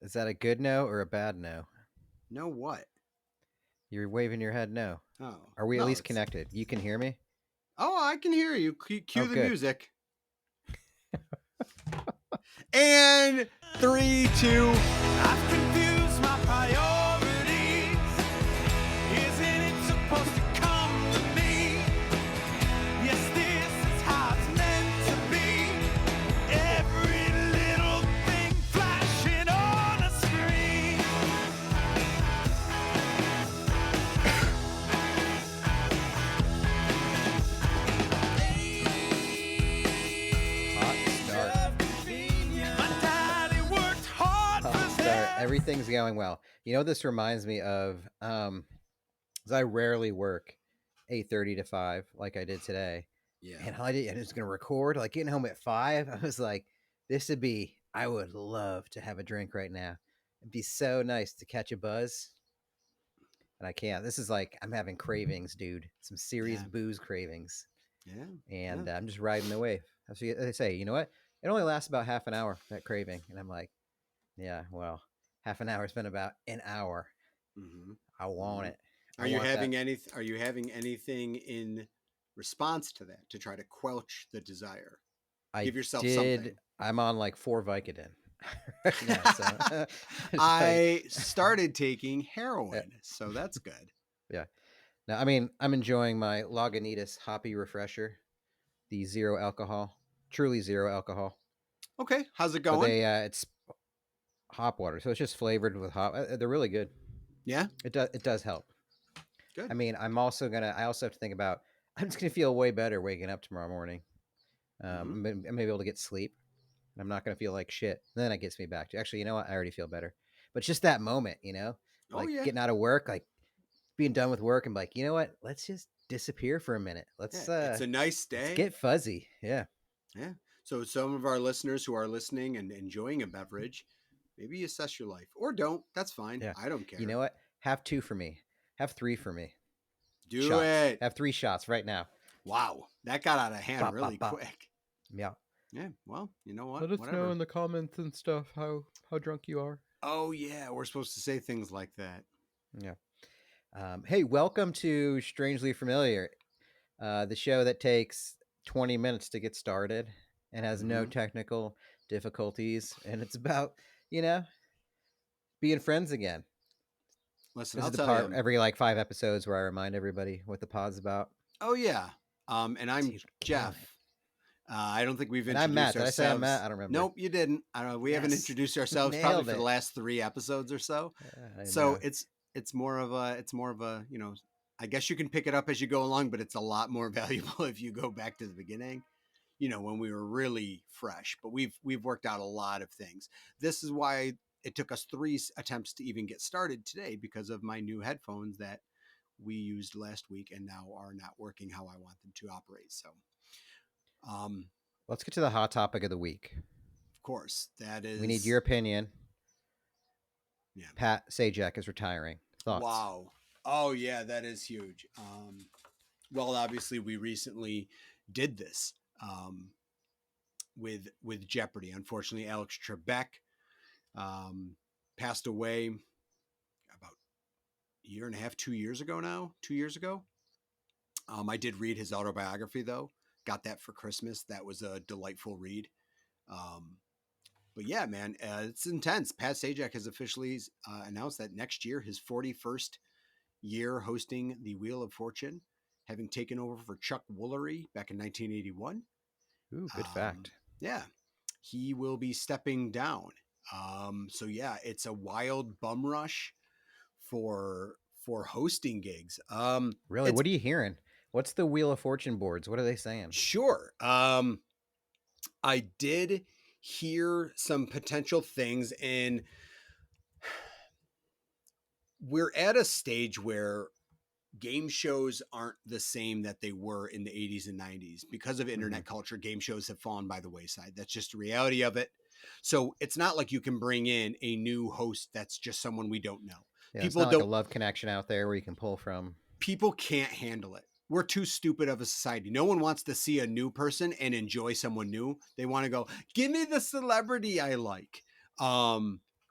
Is that a good no or a bad no? No what? You're waving your head no. Oh, Are we at no, least it's. connected? You can hear me? Oh, I can hear you. Oh, Cue the good. music. And 3, 2. I've confused my priorities. Isn't it supposed to come to me? Yes, this is how it's meant to be. Every little thing flashing on a screen. Hot start. My daddy worked hard Hot for start. that. Everything's going well. You know what this reminds me of? 'Cause I rarely work 8:30 to 5 like I did today. Yeah. And I was gonna record, like getting home at 5. I was like, I would love to have a drink right now. It'd be so nice to catch a buzz. And I can't. This is like I'm having cravings, dude. Some serious Yeah. booze cravings. Yeah. And Yeah. I'm just riding the wave. So they say, you know what? It only lasts about half an hour, that craving. And I'm like, yeah, well, half an hour's been about an hour. Mm-hmm. I want Mm-hmm. it. I Are you want that. having any? Are you having anything in response to that to try to quelch the desire? I Give yourself did. something. I'm on like 4 Vicodin right now. So it's like, I started taking heroin, so that's good. yeah. Now, I mean, I'm enjoying my Lagunitas Hoppy Refresher, the zero alcohol, truly zero alcohol. Okay, how's it But going? it's hop water, so it's just flavored with hop. They're really good. Yeah, It does help. good. I mean, I also have to think about. I'm just gonna feel way better waking up tomorrow morning. Mm-hmm. I'm gonna be able to get sleep, and I'm not gonna feel like shit. And then it gets me back to actually, you know what? I already feel better. But just that moment, Oh like yeah, getting out of work, like being done with work, and like, you know what? Let's just disappear for a minute. yeah. It's a nice Let's day. get fuzzy. Yeah. Yeah. So some of our listeners who are listening and enjoying a beverage, maybe assess your life or don't. That's fine. Yeah. I don't You care. know what? Have 2 for me. Have 3 for me. Do Shots. it. Have 3 shots right now. Wow, that got out of hand Bop, really bop, bop. quick. Yeah. Yeah. Well, you know what? Let us know Whatever. in the comments and stuff how drunk you are. Oh yeah, we're supposed to say things like that. Yeah. Hey, welcome to Strangely Familiar, the show that takes 20 minutes to get started and has no Mm-hmm. technical difficulties. And it's about, you know, being friends again. Listen, This I'll is the tell part you. every like 5 episodes where I remind everybody what the pod's about. Oh yeah. And I'm Dude, killing Jeff. it. I don't think we've And I'm Matt. introduced Did I say I'm Matt? ourselves. I don't remember. Nope, you didn't. I don't know. We haven't Yes. introduced ourselves probably Nailed for the it. last 3 episodes or so. I So know. it's more of a I guess you can pick it up as you go along, but it's a lot more valuable if you go back to the beginning. When we were really fresh. But we've worked out a lot of things. This is why it took us 3 attempts to even get started today because of my new headphones that we used last week and now are not working how I want them to operate. So, um, Let's get to the hot topic of the week. of course, that is. We need your opinion. Yeah. Pat Sajak is retiring. Thoughts? Wow. Oh yeah, that is huge. Well, obviously, we recently did this with Jeopardy. Unfortunately, Alex Trebek passed away about a year and a half, 2 years ago now. 2 years ago. I did read his autobiography though. Got that for Christmas. That was a delightful read. Um, but yeah, man, it's intense. Pat Sajak has officially announced that next year, his 41st year hosting the Wheel of Fortune, having taken over for Chuck Woolery back in 1981. Ooh, good fact. Yeah, he will be stepping down. So yeah, it's a wild bum rush for hosting gigs. Really? What are you hearing? What's the Wheel of Fortune boards? What are they saying? Sure. I did hear some potential things, and we're at a stage where game shows aren't the same that they were in the 80s and 90s because of internet culture. Game shows have fallen by the wayside. That's just the reality of it. So it's not like you can bring in a new host that's just someone we don't know. Yeah, People it's not like don't a love connection out there where you can pull from. People can't handle it. We're too stupid of a society. No one wants to see a new person and enjoy someone new. They want to go, give me the celebrity I like.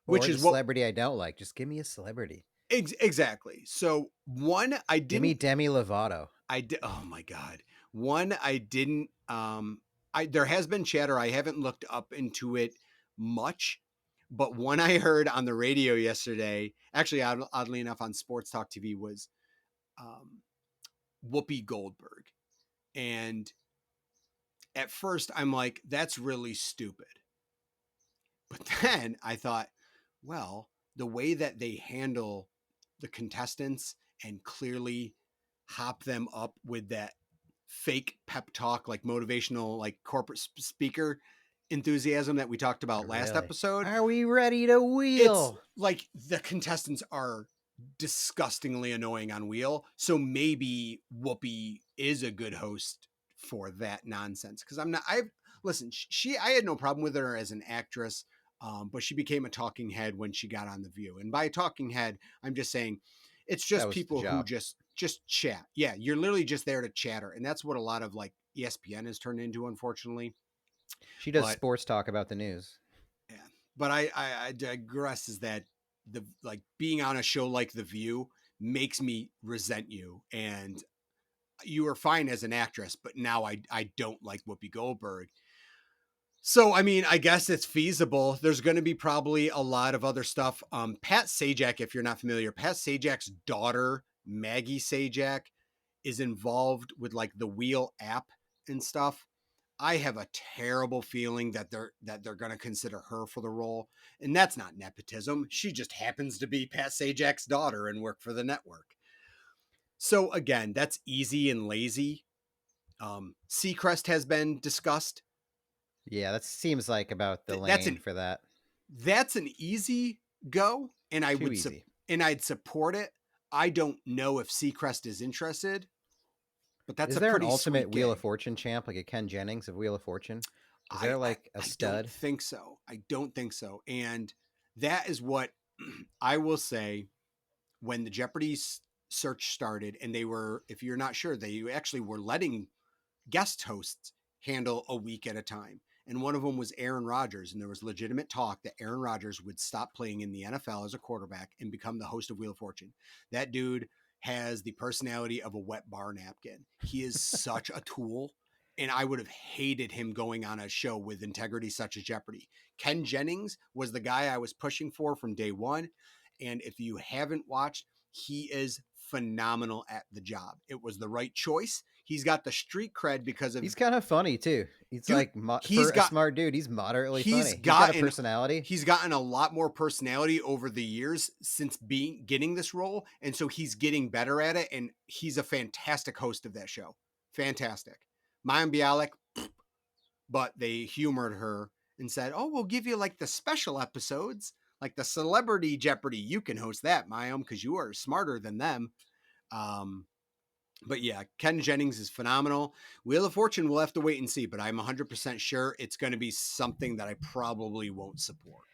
which or is the what celebrity I don't like. Just give me a celebrity. exactly. So one I Give me didn't Demi Lovato. I did. Oh my god. One I didn't. There has been chatter. I haven't looked up into it much, but one I heard on the radio yesterday, actually, oddly enough, on Sports Talk TV, was Whoopi Goldberg. And at first, I'm like, that's really stupid. But then I thought, well, the way that they handle the contestants and clearly hop them up with that fake pep talk, like motivational, like corporate speaker enthusiasm that we talked about last episode. Are we ready to wheel? It's like the contestants are disgustingly annoying on wheel. So maybe Whoopi is a good host for that nonsense. Cause I had no problem with her as an actress. But she became a talking head when she got on The View. And by talking head, I'm just saying it's just people who just chat. Yeah, you're literally just there to chatter. And that's what a lot of like ESPN has turned into, unfortunately. She does sports talk about the news. Yeah. But I digress, is that the like being on a show like The View makes me resent you. And you were fine as an actress, but now I don't like Whoopi Goldberg. So, I mean, I guess it's feasible. There's going to be probably a lot of other stuff. Pat Sajak, if you're not familiar, Pat Sajak's daughter, Maggie Sajak, is involved with like the Wheel app and stuff. I have a terrible feeling that they're going to consider her for the role. And that's not nepotism. She just happens to be Pat Sajak's daughter and work for the network. So again, that's easy and lazy. Seacrest has been discussed. Yeah, that seems like about the lane for that. That's an easy go, and I'd support it. I don't know if Seacrest is interested, but that's is there an ultimate Wheel of Fortune champ, like a Ken Jennings of Wheel of Fortune? Is there like a stud? I don't think so. And that is what I will say. When the Jeopardy search started, and they were, if you're not sure, they actually were letting guest hosts handle a week at a time. And one of them was Aaron Rodgers. And there was legitimate talk that Aaron Rodgers would stop playing in the NFL as a quarterback and become the host of Wheel of Fortune. That dude has the personality of a wet bar napkin. He is such a tool. And I would have hated him going on a show with integrity such as Jeopardy. Ken Jennings was the guy I was pushing for from day one. And if you haven't watched, he is phenomenal at the job. It was the right choice. He's got the street cred because of... He's kind of funny, too. He's dude, a smart dude. He's moderately funny. He's got a personality. He's gotten a lot more personality over the years since getting this role. And so he's getting better at it. And he's a fantastic host of that show. Fantastic. Mayim Bialik, but they humored her and said, oh, we'll give you like the special episodes, like the Celebrity Jeopardy. You can host that, Mayim, because you are smarter than them. But yeah, Ken Jennings is phenomenal. Wheel of Fortune, we'll have to wait and see, but I'm 100% sure it's going to be something that I probably won't support.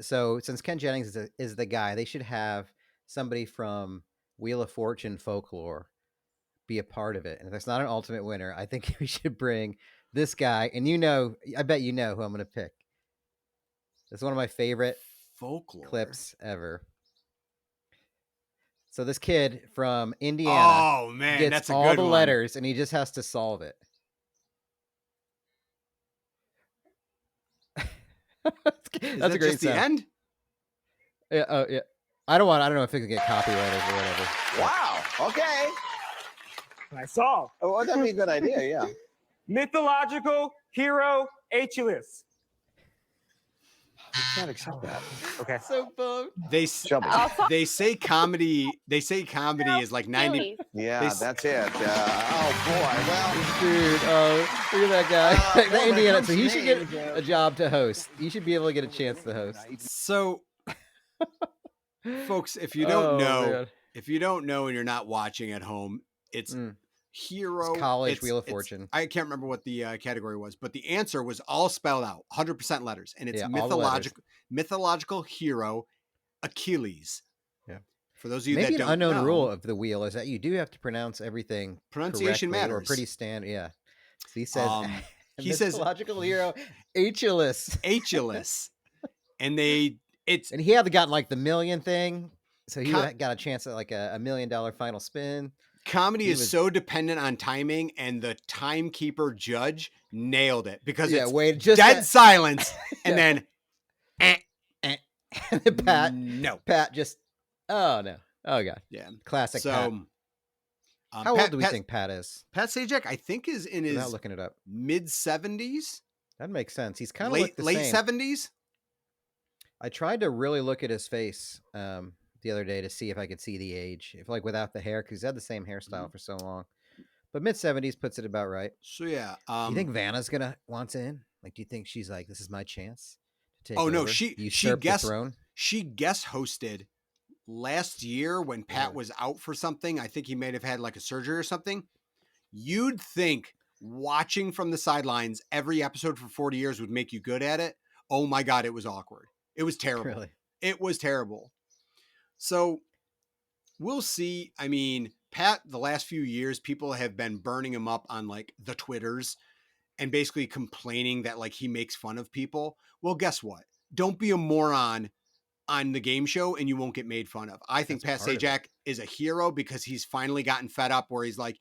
Since Ken Jennings is the guy, they should have somebody from Wheel of Fortune folklore be a part of it. And if there's not an ultimate winner, I think we should bring this guy. And I bet you know who I'm going to pick. It's one of my favorite folklore clips ever. So this kid from Indiana gets that's a all good the one. letters, and he just has to solve it. That's a great just sound. The end? Yeah. Yeah. I don't know if it can get copyrighted or whatever. Wow. Okay. I saw. Oh, well, that'd be a good idea. Yeah. Mythological Hero Aye-chillus. I can't accept that. Okay. So bummed. They say comedy. They say comedy is like 90. Yeah, that's it. Oh boy. Well, dude. Look at that guy. The Indiana. So he should get a job to host. You should be able to get a chance to host. So, folks, if you don't know and you're not watching at home, it's Hero. It's college Wheel of Fortune. I can't remember what the category was, but the answer was all spelled out, 100% letters, and it's mythological hero Achilles. Yeah. For those of you that don't know, maybe an unknown rule of the wheel is that you do have to pronounce everything. Pronunciation matters. Or pretty standard. Yeah. So he says. He says mythological hero Aye-chillus. Aye-chillus. And they It's And he had gotten like the million thing, so he Com- would have got a chance at like $1 million final spin. comedy He is was- so dependent on timing, and the timekeeper judge nailed it because Yeah, it's wait, just dead that- silence, and Yeah. then And then no, Pat just, oh no, oh god, yeah. classic So, Pat. How old do we think Pat is? Pat Sajak? I think is in Without his looking it up, mid-70s, that makes sense. He's kind of late the late same. 70s. I tried to really look at his face the other day to see if I could see the age, if like without the hair, because he's had the same hairstyle for so long. But mid-70s puts it about right. So yeah, Do you think Vanna's gonna want in? Like, do you think she's like, this is my chance to take Oh, no, over, she usurp the guessed- throne? she guest hosted last year when Pat Yeah. was out for something. I think he may have had like a surgery or something. You'd think watching from the sidelines every episode for 40 years would make you good at it. Oh my God, it was awkward. It was terrible. Really? It was terrible. So we'll see. I mean, Pat, the last few years, people have been burning him up on like the Twitters and basically complaining that like he makes fun of people. Well, guess what? Don't be a moron on the game show and you won't get made fun of. I think That's Pat part of it. Sajak is a hero because he's finally gotten fed up where he's like,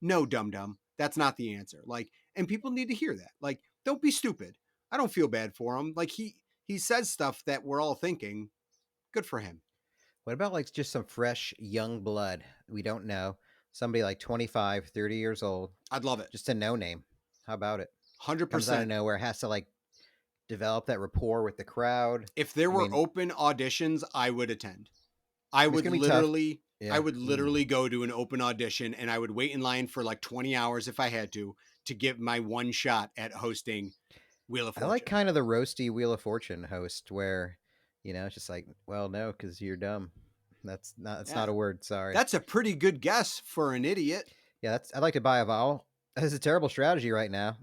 no, dum-dum, that's not the answer. Like, and people need to hear that. Like, don't be stupid. I don't feel bad for him. Like he says stuff that we're all thinking, good for him. What about like just some fresh young blood we don't know? Somebody like 25, 30 years old, I'd love it. just a no name. How about it? 100%. Comes out of nowhere, has to like develop that rapport with the crowd. If there were mean- open auditions, I would attend. I It's would gonna be tough. literally, Yeah. I would literally go to an open audition and I would wait in line for like 20 hours if I had to give my one shot at hosting Wheel of I Fortune. like kind of the roasty Wheel of Fortune host where, you know, it's just like, well, no, because you're dumb. That's not. It's not Yeah. a word. Sorry. That's a pretty good guess for an idiot. Yeah, that's. I'd like to buy a vowel. That's a terrible strategy right now.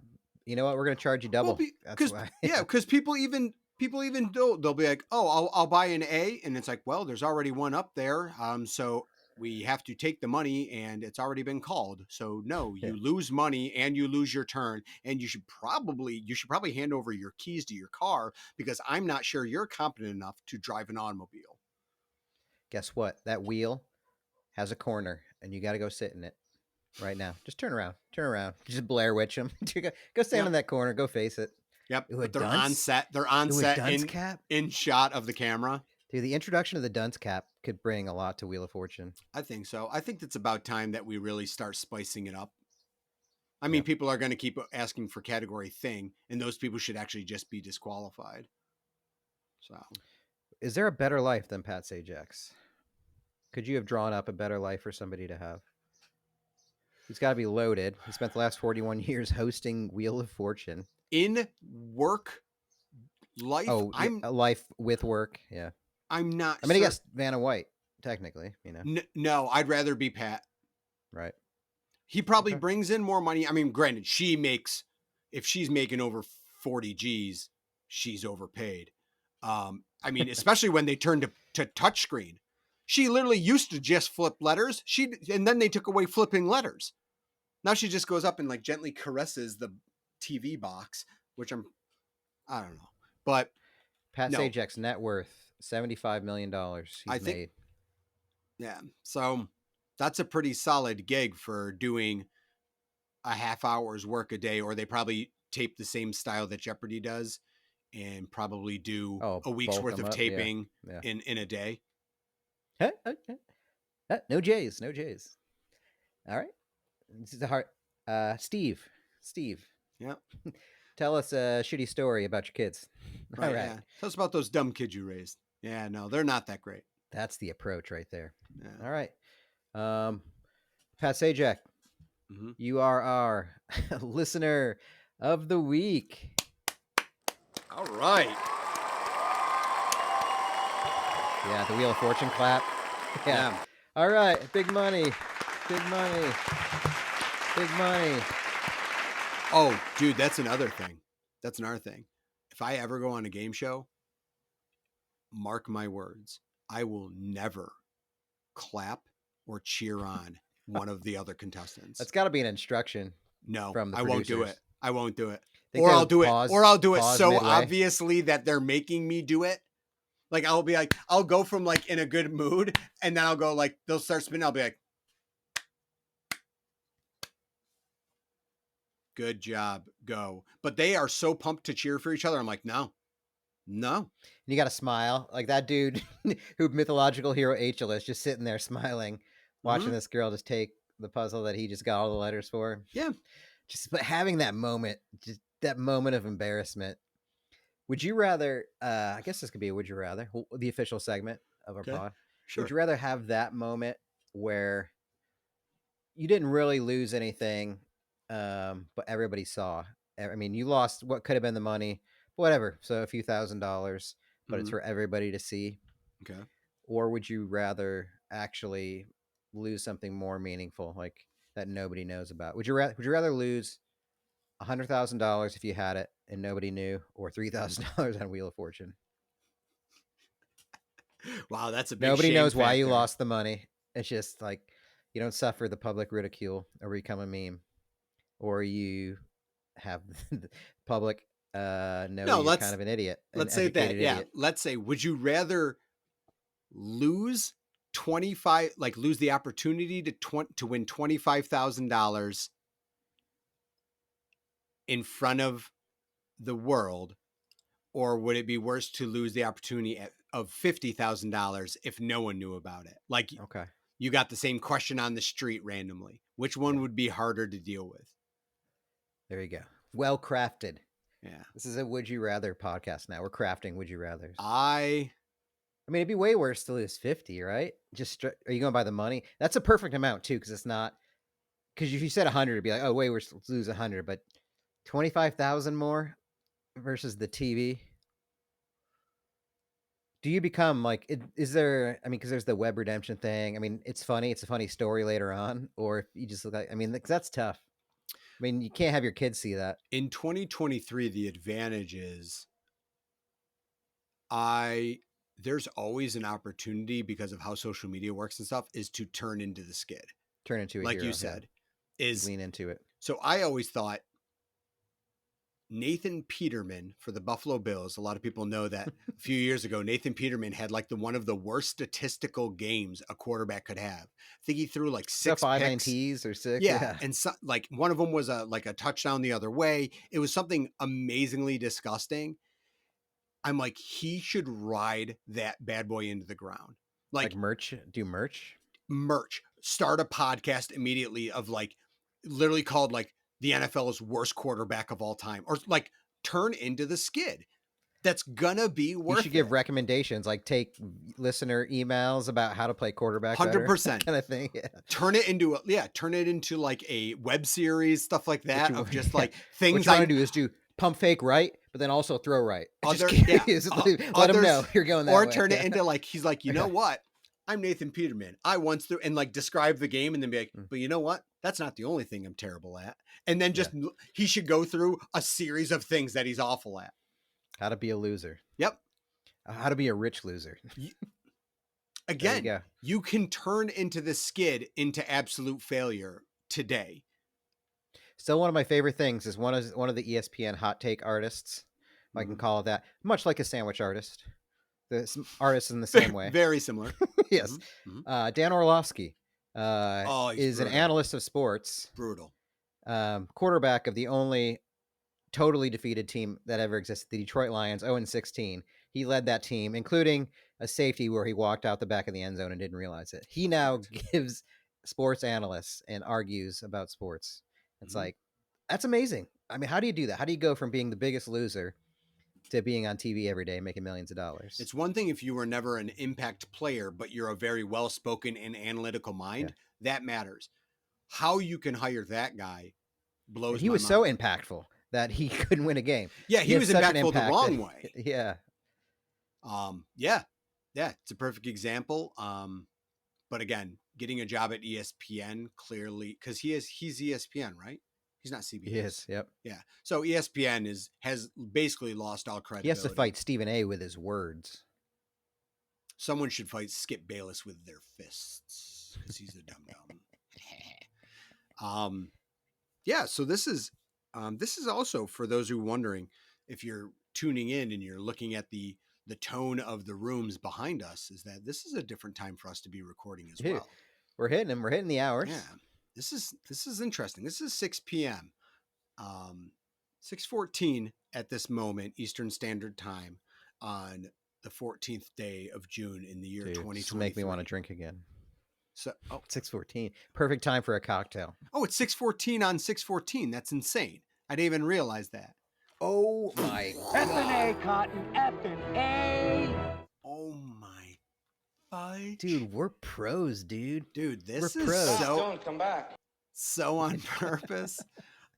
You know what? We're gonna charge you double. That's Because why. yeah, because people even do. They'll be like, oh, I'll buy an A, and it's like, well, there's already one up there. So we have to take the money, and it's already been called. So no, you lose money and you lose your turn, and you should probably hand over your keys to your car because I'm not sure you're competent enough to drive an automobile. Guess what? That wheel has a corner, and you got to go sit in it right now. Just turn around. Turn around. Just Blair Witch them. Go stand Yep. in that corner. Go face it. Yep, Ooh, a but they're on dunce? set. They're on Ooh, a set dunce cap. in shot of the camera. Dude, the introduction of the dunce cap could bring a lot to Wheel of Fortune. I think so. I think it's about time that we really start spicing it up. I mean, people are going to keep asking for category thing, and those people should actually just be disqualified. So, Is there a better life than Pat Sajak's? Could you have drawn up a better life for somebody to have? He's got to be loaded. He spent the last 41 years hosting Wheel of Fortune. in work life, Oh, yeah, I'm a life with work. Yeah. I'm not. I mean, I cer- guess Vanna White, technically, you know, no, I'd rather be Pat. right? He probably Okay. brings in more money. I mean, granted, if she's making over 40 G's, she's overpaid. I mean, especially when they turned to touchscreen. She literally used to just flip letters. And then they took away flipping letters. Now she just goes up and like gently caresses the TV box, which I don't know. But Pat No. Sajak's net worth $75 million. He's I think- made. yeah, so that's a pretty solid gig for doing a half hour's work a day, or they probably tape the same style that Jeopardy does and probably do Oh, a week's bulk worth them of up, yeah, taping yeah. in a day. No J's. No J's. All right. This is a hard. Steve. Yep. Tell us a shitty story about your kids. Right, All right. yeah. Tell us about those dumb kids you raised. Yeah, no, they're not that great. That's the approach right there. Yeah. All right. Pat Sajak, Mhm. you are our listener of the week. All right. Yeah, the Wheel of Fortune clap. Yeah. Yeah. All right. Big money. Big money. Big money. Oh, dude, that's another thing. If I ever go on a game show, mark my words, I will never clap or cheer on one of the other contestants. That's got to be an instruction. No, from the I won't do producers. it. I won't do it. Think Or they I'll would do it. pause- Or I'll do it pause so midway? obviously that they're making me do it Like I'll be like, I'll go from like in a good mood, and then I'll go like they'll start spinning. I'll be like, good job, go. But they are so pumped to cheer for each other. I'm like, no. And you got to smile. Like that dude who Mythological Hero Aye-chillus just sitting there smiling, watching this girl just take the puzzle that he just got all the letters for. Yeah. But having that moment, just that moment of embarrassment. Would you rather, I guess this could be a would you rather, the official segment of our pod. Sure. Would you rather have that moment where you didn't really lose anything, but everybody saw? I mean, you lost what could have been the money, whatever. So a few $1,000s, but it's for everybody to see. Okay. Or would you rather actually lose something more meaningful, like that nobody knows about? Would you rather lose $100,000 if you had it and nobody knew, or $3,000 on Wheel of Fortune? Wow, that's a big Nobody shame knows why you factor. lost the money. It's just like you don't suffer the public ridicule or become a meme, or you have the public know you're kind of an idiot. Let's say that. Yeah. Idiot. Let's say, would you rather lose 25, like lose the opportunity to win $25,000 in front of the world, or would it be worse to lose the opportunity of $50,000 if no one knew about it? Like, okay, you got the same question on the street randomly. Which one would be harder to deal with? There you go. Well crafted. Yeah. This is a would you rather podcast now. We're crafting would you rathers. I mean, it'd be way worse to lose 50, right? Are you going by the money? That's a perfect amount too, because it's not. Because if you said 100, it'd be like, oh, way worse to lose 100, but 25,000 more versus the TV. Do you become like? Is there? I mean, because there's the web redemption thing. I mean, it's funny. It's a funny story later on, or if you just look like. I mean, that's tough. I mean, you can't have your kids see that. In 2023, the advantage is there's always an opportunity because of how social media works and stuff is to turn into the skid. Turn into a like hero, you said, is lean into it. So I always thought Nathan Peterman for the Buffalo Bills. A lot of people know that a few years ago, Nathan Peterman had like one of the worst statistical games a quarterback could have. I think he threw like 6 5 picks. INTs or 6. Yeah. And so, like one of them was a touchdown the other way. It was something amazingly disgusting. I'm like, he should ride that bad boy into the ground. Like merch, do merch, start a podcast immediately of like literally called like the NFL's worst quarterback of all time, or like turn into the skid. That's gonna be worth it. You should give recommendations, like take listener emails about how to play quarterback 100% kind of thing. Yeah. Turn it into like a web series, stuff like that, of just like things what you want to do is do pump fake right, but then also throw right. Let them know you're going that way. Or turn it into like, he's like, you know what? I'm Nathan Peterman. I once threw, and like describe the game and then be like, but you know what? That's not the only thing I'm terrible at. And then just, he should go through a series of things that he's awful at. How to be a loser. Yep. How to be a rich loser. Again, you can turn into the skid into absolute failure today. Still, one of my favorite things is one of the ESPN hot take artists, if I can call it that, much like a sandwich artist. The artists in the same way. Very similar. Yes. Dan Orlovsky is brutal. An analyst of sports. Brutal. Quarterback of the only totally defeated team that ever existed, the Detroit Lions, 0-16. He led that team, including a safety where he walked out the back of the end zone and didn't realize it. He now gives sports analysts and argues about sports. It's like, that's amazing. I mean, how do you do that? How do you go from being the biggest loser to being on TV every day, making millions of dollars? It's one thing if you were never an impact player, but you're a very well-spoken and analytical mind. That matters. How you can hire that guy blows my mind. He was so impactful that he couldn't win a game. Yeah, he was impactful the wrong way. Yeah. Yeah, it's a perfect example. But again, getting a job at ESPN clearly, because he's ESPN, right? He's not CBS. He is, yep. Yeah. So ESPN has basically lost all credibility. He has to fight Stephen A. with his words. Someone should fight Skip Bayless with their fists, because he's a dum-dum. Yeah, so this is also, for those who are wondering, if you're tuning in and you're looking at the the tone of the rooms behind us is that this is a different time for us to be recording as Dude, well. We're hitting them. We're hitting the hours. Yeah, this is interesting. This is 6 p.m. 6:14 at this moment Eastern Standard Time on the 14th day of June in the year Dude, 2023. this will make me want to drink again. So, 6:14, perfect time for a cocktail. it's 6:14 on 6:14. That's insane. I didn't even realize that. Oh my F&A, Cotton, F&A. Oh my fudge. dude, we're pros, dude. Dude, this we're is pros. so come back. so on purpose.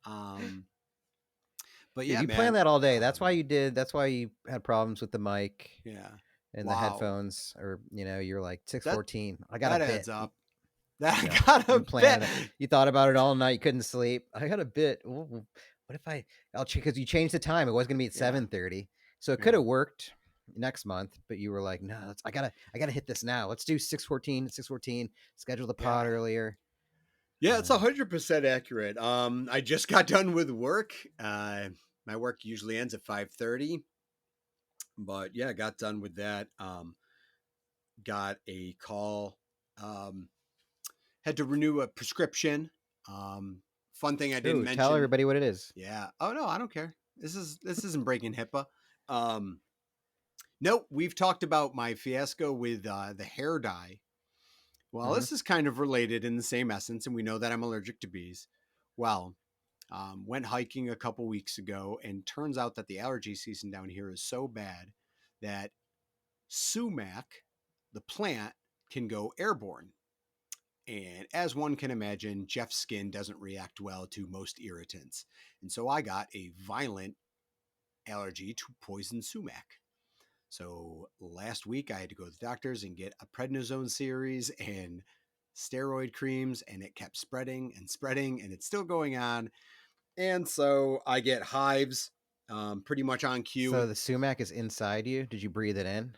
But Dude, yeah, you man. planned that all day. That's why you did. That's why you had problems with the mic Yeah, and Wow. the headphones, or you're like 6:14. I got that a bit. adds up. That Yeah, got a you planned bit. it. You thought about it all night. You couldn't sleep. I got a bit. Ooh, what if I'll check, because you changed the time. It was gonna be at Yeah. 7:30, so it Yeah. could have worked next month. But you were like, no, I gotta hit this now. Let's do 6:14. 6:14. Schedule the pod Yeah. earlier. Yeah, it's 100% accurate. I just got done with work. My work usually ends at 5:30, but yeah, got done with that. Got a call. Had to renew a prescription. Fun thing I didn't Ooh, mention. tell everybody what it is. Yeah. Oh no, I don't care. This isn't breaking HIPAA. Nope. We've talked about my fiasco with the hair dye. Well, this is kind of related in the same essence, and we know that I'm allergic to bees. Well, went hiking a couple weeks ago, and turns out that the allergy season down here is so bad that sumac, the plant, can go airborne. And as one can imagine, Jeff's skin doesn't react well to most irritants. And so I got a violent allergy to poison sumac. So last week I had to go to the doctors and get a prednisone series and steroid creams, and it kept spreading and spreading, and it's still going on. And so I get hives pretty much on cue. So the sumac is inside you. Did you breathe it in?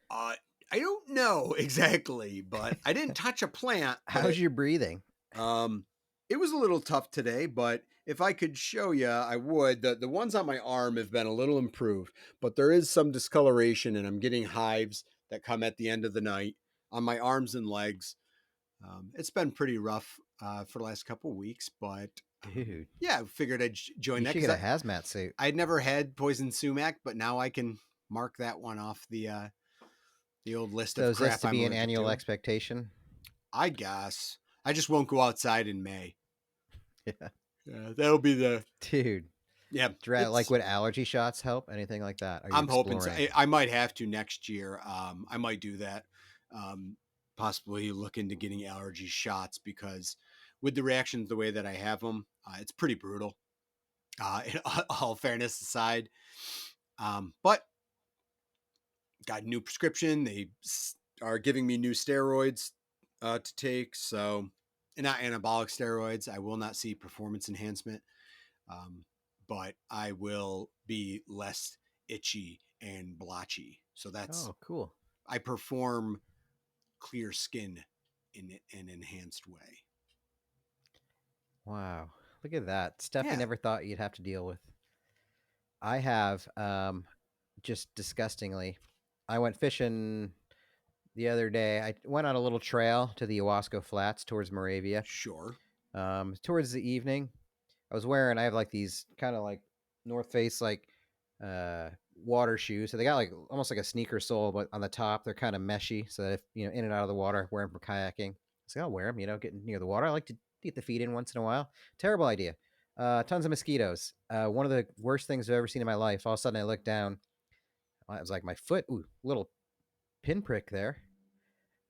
I don't know exactly, but I didn't touch a plant. How's your breathing? It was a little tough today, but if I could show you, I would. The ones on my arm have been a little improved, but there is some discoloration, and I'm getting hives that come at the end of the night on my arms and legs. It's been pretty rough for the last couple of weeks, but Dude, yeah, I figured I'd join you that. should get a hazmat suit. I'd never had poison sumac, but now I can mark that one off the old list So of is crap this to I'm be an allergic annual to. expectation? I guess. I just won't go outside in May. Yeah. Yeah, that'll be the Dude, yeah. like would allergy shots help? Anything like that? Are you I'm hoping so. exploring? I might have to next year. I might do that. Possibly look into getting allergy shots, because with the reactions the way that I have them, it's pretty brutal. In all fairness aside, but got a new prescription. They are giving me new steroids to take. So, not anabolic steroids. I will not see performance enhancement, but I will be less itchy and blotchy. So that's Oh, cool. I perform clear skin in an enhanced way. Wow. Look at that. Stuff Yeah. you never thought you'd have to deal with. I have just disgustingly. I went fishing the other day. I went on a little trail to the Owasco Flats towards Moravia. Sure. Towards the evening, I have like these kind of like North Face like water shoes. So they got like almost like a sneaker sole, but on the top they're kind of meshy, so that if in and out of the water, wear them for kayaking. So I'll wear them, getting near the water. I like to get the feet in once in a while. Terrible idea. Tons of mosquitoes. One of the worst things I've ever seen in my life. All of a sudden I looked down. It was like my foot, little pinprick there.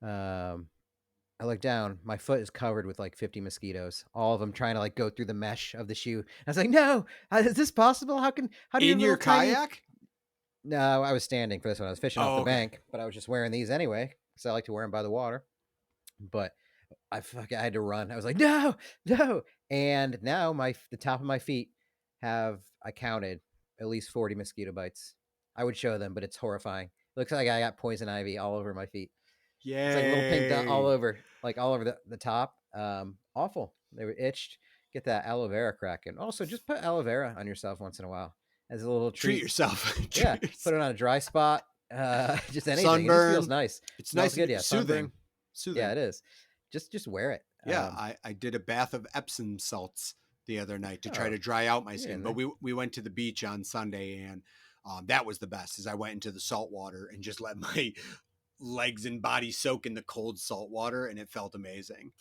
I look down, my foot is covered with like 50 mosquitoes, all of them trying to like go through the mesh of the shoe. I was like, no, is this possible? How do you In your kayak? No, I was standing for this one. I was fishing off the okay. bank, but I was just wearing these anyway because I like to wear them by the water. But I had to run. I was like, no. And now the top of my feet I counted at least 40 mosquito bites. I would show them, but it's horrifying. It looks like I got poison ivy all over my feet. Yeah. It's like little pink dot all over the top. Awful. They were itched. Get that aloe vera cracking. Also, just put aloe vera on yourself once in a while. as a little Treat treat. yourself. Yeah, Treat put it on a dry spot. Just anything. It just Sunburn. feels nice. It's Smells nice good. and Yeah, soothing. sunburn. Soothing. Yeah, it is. Just wear it. Yeah, I did a bath of Epsom salts the other night to try to dry out my skin. in But we went to the beach on Sunday, and that was the best. Is I went into the salt water and just let my legs and body soak in the cold salt water, and it felt amazing.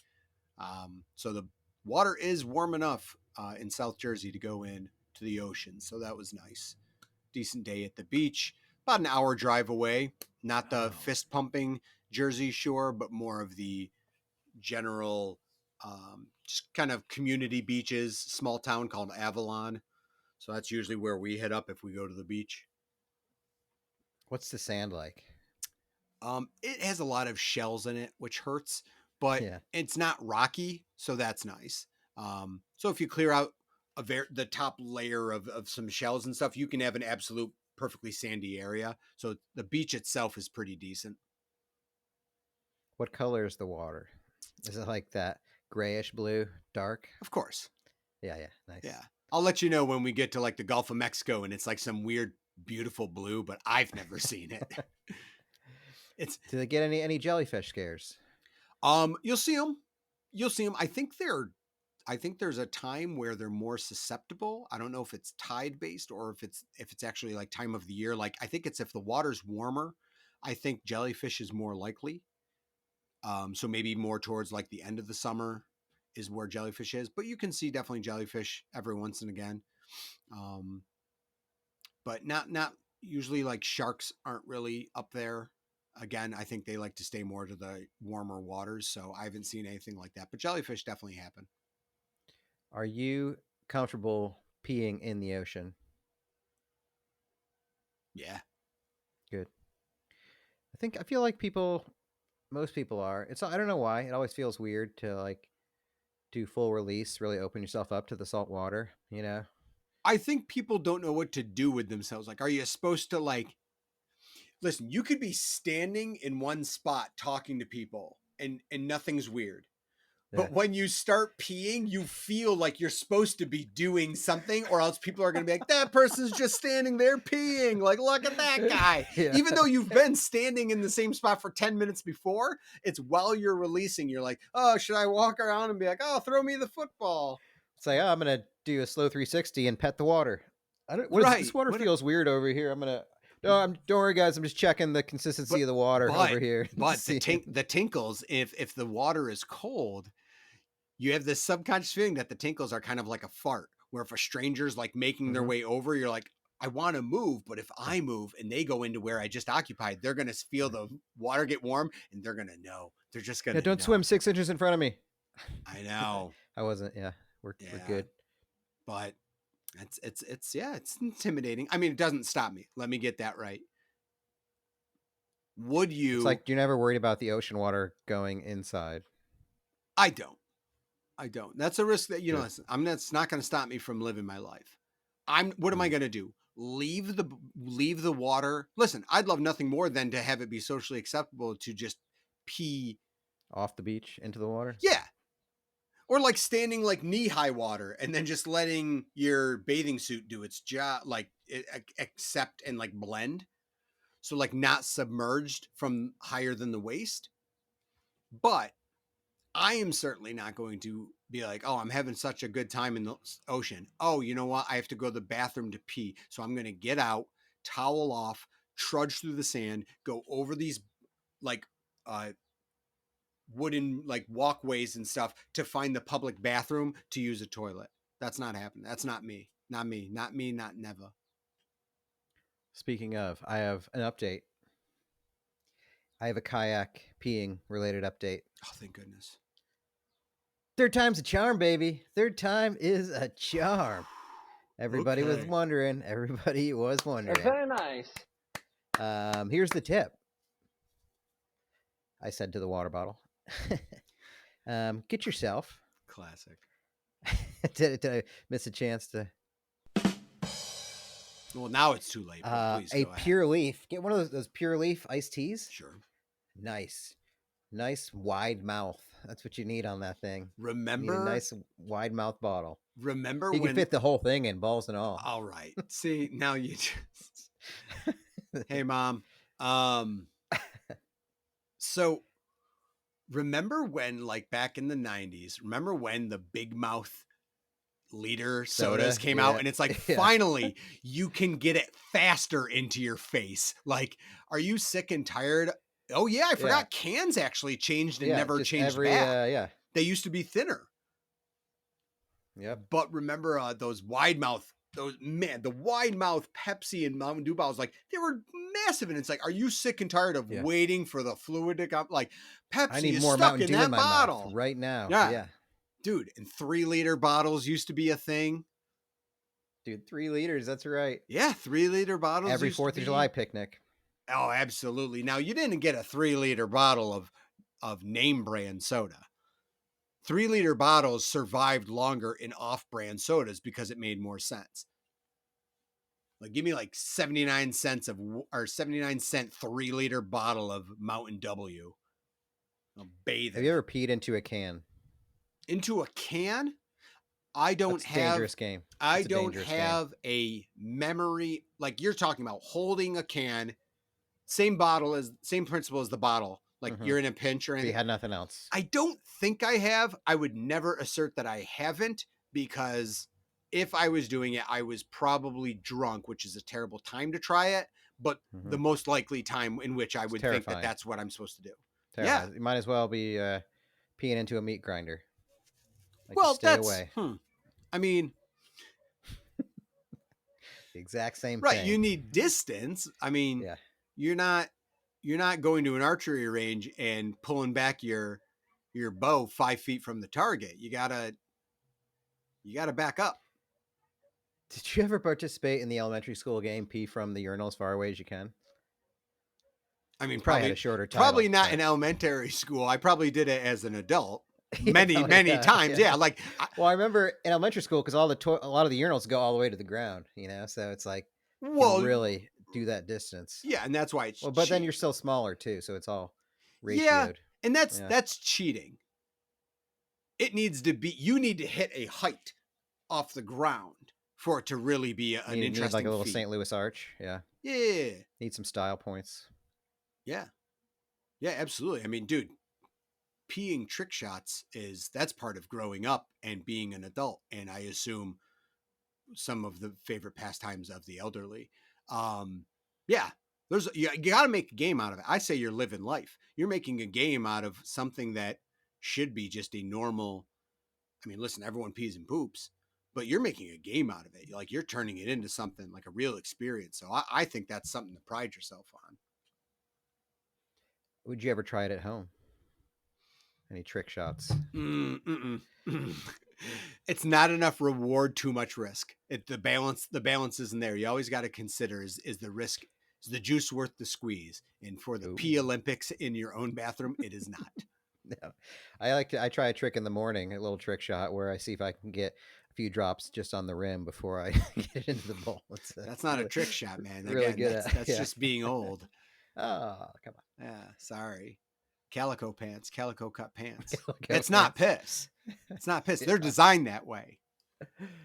So the water is warm enough in South Jersey to go in to the ocean. So that was nice. Decent day at the beach. About an hour drive away. Not the fist pumping Jersey Shore, but more of the general, just kind of community beaches, small town called Avalon. So that's usually where we head up if we go to the beach. What's the sand like? It has a lot of shells in it, which hurts, but it's not rocky, so that's nice. So if you clear out the top layer of some shells and stuff, you can have an absolute perfectly sandy area. So the beach itself is pretty decent. What color is the water? Is it like that grayish blue, dark? Of course. Yeah, nice. Yeah. I'll let you know when we get to like the Gulf of Mexico and it's like some weird, beautiful blue, but I've never seen it. Do they get any jellyfish scares? You'll see them. I think there's a time where they're more susceptible. I don't know if it's tide based or if it's actually like time of the year. Like I think it's if the water's warmer, I think jellyfish is more likely. So maybe more towards like the end of the summer is where jellyfish is, but you can see definitely jellyfish every once and again. But not usually. Like sharks aren't really up there. Again, I think they like to stay more to the warmer waters. So I haven't seen anything like that, but jellyfish definitely happen. Are you comfortable peeing in the ocean? Yeah. Good. I feel like most people are. I don't know why. It always feels weird to like do full release, really open yourself up to the salt water, you know? I think people don't know what to do with themselves. Like, are you supposed to like, listen, you could be standing in one spot talking to people and nothing's weird. But when you start peeing, you feel like you're supposed to be doing something, or else people are going to be like, that person's just standing there peeing. Like, look at that guy. Yeah. Even though you've been standing in the same spot for 10 minutes before, it's while you're releasing. You're like, oh, should I walk around and be like, oh, throw me the football? It's like, oh, I'm going to do a slow 360 and pet the water. This water feels weird over here. I'm going to... No, don't worry, guys. I'm just checking the consistency of the water over here. But the tinkles, if the water is cold, you have this subconscious feeling that the tinkles are kind of like a fart, where if a stranger's like making their way over, you're like, I want to move, but if I move and they go into where I just occupied, they're going to feel the water get warm and they're going to know. They're just going to don't swim 6 inches in front of me. I know. I wasn't. Yeah, we're good. But it's intimidating. I mean, it doesn't stop me. Let me get that right. Would you? It's like you're never worried about the ocean water going inside. I don't. That's a risk that, listen, that's not going to stop me from living my life. What am I going to do? Leave the water. Listen, I'd love nothing more than to have it be socially acceptable to just pee off the beach into the water. Yeah. Or like standing like knee-high water and then just letting your bathing suit do its job, like accept and like blend. So like not submerged from higher than the waist. But I am certainly not going to be like, oh, I'm having such a good time in the ocean. Oh, you know what? I have to go to the bathroom to pee. So I'm going to get out, towel off, trudge through the sand, go over these like wooden like walkways and stuff to find the public bathroom to use a toilet. That's not happening. That's not me. Not never. Speaking of, I have an update. I have a kayak peeing related update. Oh, thank goodness. Third time's a charm, baby. Third time is a charm. Everybody was wondering. That's very nice. Here's the tip. I said to the water bottle. Get yourself. Classic. Did I miss a chance to? Well, now it's too late. Please a Pure Leaf. Get one of those Pure Leaf iced teas. Sure. Nice wide mouth. That's what you need on that thing. Remember, you need a nice wide mouth bottle. remember He when can fit the whole thing in, balls and all. all right. See, now you just Hey mom. So remember when, like, back in the 90s, remember when the Big Mouth liter sodas came out, and it's like, finally you can get it faster into your face. Like, are you sick and tired? Oh yeah, I forgot cans actually changed and never changed back. They used to be thinner. Yep. But remember those wide mouth, the wide mouth Pepsi and Mountain Dew bottles, like, they were massive, and it's like, are you sick and tired of waiting for the fluid to come? Like, Pepsi I need is more stuck Mountain in Dew that in my bottle mouth right now. Yeah. Dude, and 3-liter bottles used to be a thing. Dude, 3 liters. That's right. Yeah, 3-liter bottles. Every 4th of July picnic. Oh, absolutely. Now, you didn't get a 3-liter bottle of name brand soda. 3-liter bottles survived longer in off-brand sodas because it made more sense. Like, give me like 79 cent 3-liter bottle of Mountain W. I'll bathe. Have you ever peed into a can? Into a can? I don't That's have. Dangerous game. I don't have a memory. Like, you're talking about holding a can, same principle as the bottle. Like, you're in a pinch or anything. You had nothing else. I don't think I have. I would never assert that I haven't, because if I was doing it, I was probably drunk, which is a terrible time to try it, but the most likely time in which I would think that that's what I'm supposed to do. Terrifying. You might as well be peeing into a meat grinder. Like, well, stay away. I mean, the exact same right. thing. You need distance. I mean, you're not going to an archery range and pulling back your bow 5 feet from the target. You gotta back up. Did you ever participate in the elementary school game, pee from the urinal as far away as you can? I mean, probably had a shorter title. Probably not in elementary school. I probably did it as an adult. Many times. Yeah. Like, well, I remember in elementary school, because a lot of the urinals go all the way to the ground, so it's like, really do that distance. Yeah. And that's why it's but then you're still smaller too. So it's all ratioed. Yeah. And that's cheating. It needs to be, you need to hit a height off the ground for it to really be an interesting need like a little feat. St. Louis arch. Yeah. Yeah. Need some style points. Yeah. Yeah, absolutely. I mean, dude, peeing trick shots that's part of growing up and being an adult, and I assume some of the favorite pastimes of the elderly. Yeah, you got to make a game out of it. I say you're living life. You're making a game out of something that should be just a normal. I mean, listen, everyone pees and poops, but you're making a game out of it. Like, you're turning it into something like a real experience. So I think that's something to pride yourself on. Would you ever try it at home? Any trick shots? It's not enough reward, too much risk. The balance isn't there. You always got to consider, is the risk, is the juice worth the squeeze? And for the pee Olympics in your own bathroom, it is not. No, I try a trick in the morning, a little trick shot where I see if I can get a few drops just on the rim before I get it into the bowl. That's not a trick shot, man. Really Again, good that's just being old. Oh, come on. Yeah, sorry. Calico pants, calico cut pants. It's not piss. It's not piss. They're designed that way.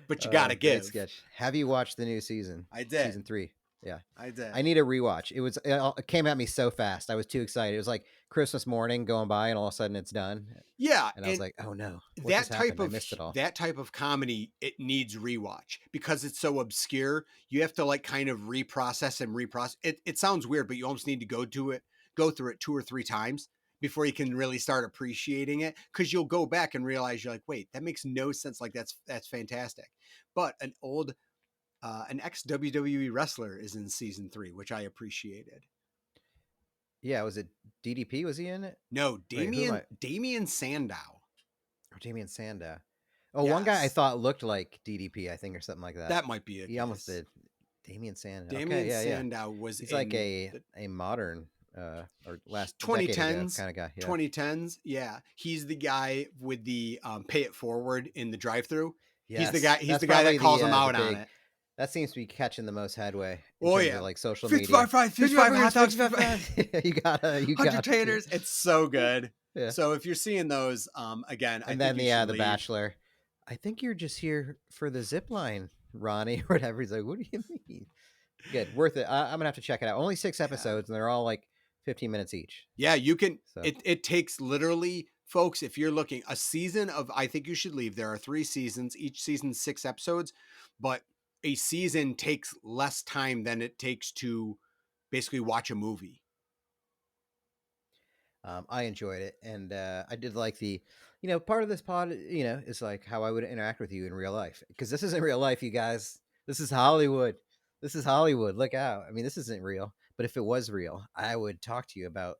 But you got to give. Sketch. Have you watched the new season? I did. Season 3. Yeah. I did. I need a rewatch. It came at me so fast. I was too excited. It was like Christmas morning going by and all of a sudden it's done. Yeah. And I was like, oh no. I missed it all. That type of comedy, it needs rewatch because it's so obscure. You have to like kind of reprocess. It sounds weird, but you almost need to go through it 2 or 3 times before you can really start appreciating it. Cause you'll go back and realize you're like, wait, that makes no sense. Like that's fantastic. But an ex-WWE wrestler is in season 3, which I appreciated. Yeah, was it DDP? Was he in it? No, Damien Sandow. Oh, Damien Sandow. Oh, yes. One guy I thought looked like DDP, I think, or something like that. That might be it. He almost did. Damien Sandow. Damien Sandow was. He's like a modern or last 2010s kind of guy. Yeah. 2010s. Yeah, he's the guy with the pay it forward in the drive-through. Yes. He's the guy. He's the guy that calls him out on it. That seems to be catching the most headway. Oh yeah, like social media. 55 hot dogs. You got 100 taters. It's so good. Yeah. So if you're seeing those, again, and then the Bachelor. I think you're just here for the zip line, Ronnie, or whatever. He's like, what do you mean? Good, worth it. I'm gonna have to check it out. Only 6 episodes, and they're all like 15 minutes each. Yeah, you can. So It takes literally, folks. If you're looking a season of, I think you should leave. There are 3 seasons. Each season 6 episodes, but a season takes less time than it takes to basically watch a movie. I enjoyed it, and I did like the, part of this pod, is like how I would interact with you in real life, because this isn't real life, you guys. This is Hollywood. This is Hollywood. Look out! I mean, this isn't real. But if it was real, I would talk to you about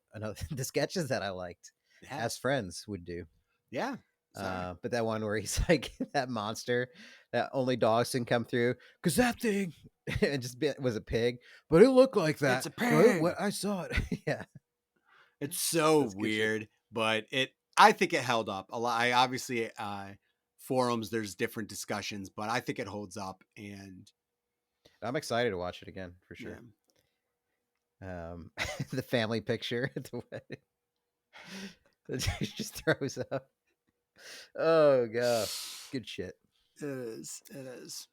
the sketches that I liked, as friends would do. Yeah. But that one where he's like that monster that only dogs can come through, because that thing it just was a pig, but it looked like that. It's a pig. I saw it. Yeah. It's so weird, but I think it held up a lot. I obviously forums, there's different discussions, but I think it holds up, and I'm excited to watch it again for sure. Yeah. The family picture at the wedding. It just throws up. Oh god. Good shit. It is.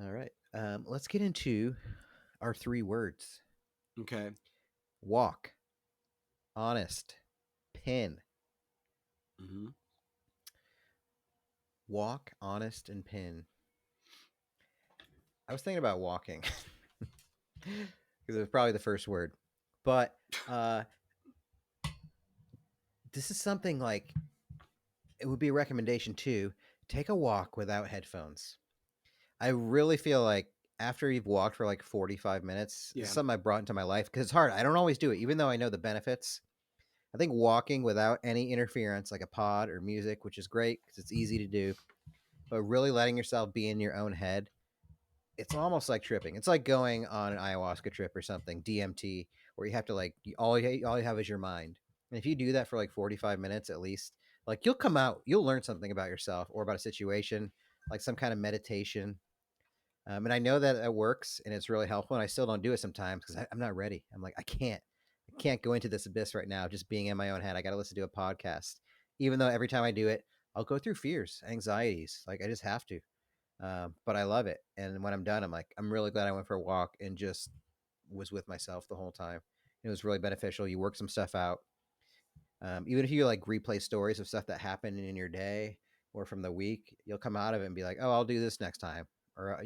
All right. Let's get into our 3 words. Okay. Walk. Honest. Pin. Mm-hmm. Walk, honest, and pin. I was thinking about walking because it was probably the first word, but this is something like it would be a recommendation too. Take a walk without headphones. I really feel like after you've walked for like 45 minutes, it's something I brought into my life because it's hard. I don't always do it, even though I know the benefits. I think walking without any interference, like a pod or music, which is great because it's easy to do, but really letting yourself be in your own head, it's almost like tripping. It's like going on an ayahuasca trip or something, DMT, where you have to like all you have is your mind. And if you do that for like 45 minutes at least, like you'll come out, you'll learn something about yourself or about a situation, like some kind of meditation. And I know that it works and it's really helpful. And I still don't do it sometimes because I'm not ready. I'm like, I can't go into this abyss right now, just being in my own head. I got to listen to a podcast, even though every time I do it, I'll go through fears, anxieties. Like I just have to. But I love it. And when I'm done, I'm like, I'm really glad I went for a walk and just was with myself the whole time. It was really beneficial. You work some stuff out. Even if you like replay stories of stuff that happened in your day or from the week, you'll come out of it and be like, oh, I'll do this next time. Or,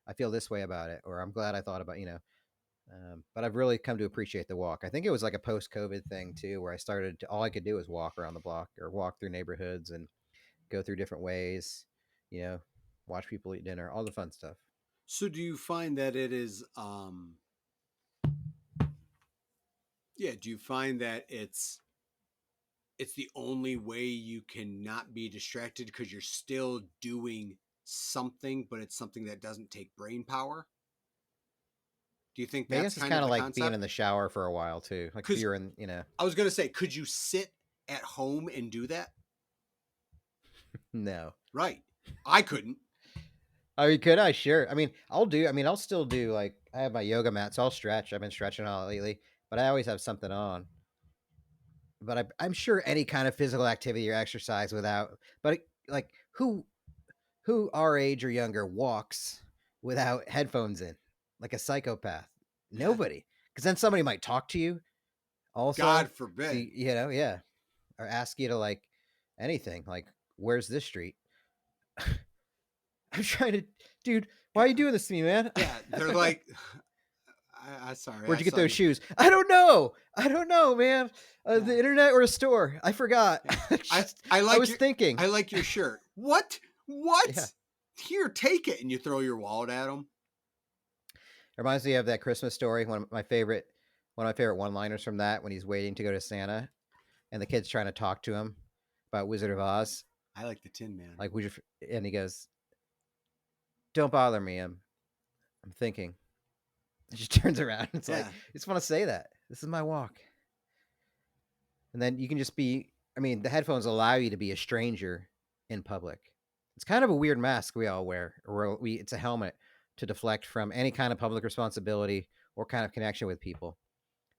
I feel this way about it. Or I'm glad I thought about, but I've really come to appreciate the walk. I think it was like a post-COVID thing too, where I started all I could do was walk around the block or walk through neighborhoods and go through different ways, watch people eat dinner, all the fun stuff. So do you find that it is, do you find that it's the only way you can not be distracted because you're still doing something, but it's something that doesn't take brain power? Do you think that's I guess it's kind of like concept? Being in the shower for a while too. Like if you're in, I was going to say, could you sit at home and do that? No. Right. I couldn't. I mean, could I? Sure. I mean, I'll still do like, I have my yoga mat, so I'll stretch. I've been stretching all lately, but I always have something on. But I'm sure any kind of physical activity or exercise without, but like who our age or younger walks without headphones in, like a psychopath? Nobody. Because then somebody might talk to you also. God forbid. So, yeah. Or ask you to like anything, like, where's this street? I'm trying to, dude, why are you doing this to me, man? Yeah, they're like, I'm sorry. Where'd you get those shoes? I don't know, man. The internet or a store? I forgot. I was thinking. I like your shirt. What? Yeah. Here, take it, and you throw your wallet at them. It reminds me of that Christmas story. One of my favorite one-liners from that, when he's waiting to go to Santa, and the kid's trying to talk to him about Wizard of Oz. I like the Tin Man. Like, and he goes, "Don't bother me. I'm thinking." It just turns around. It's like, I just want to say that. This is my walk. And then you can just be, the headphones allow you to be a stranger in public. It's kind of a weird mask we all wear. It's a helmet to deflect from any kind of public responsibility or kind of connection with people.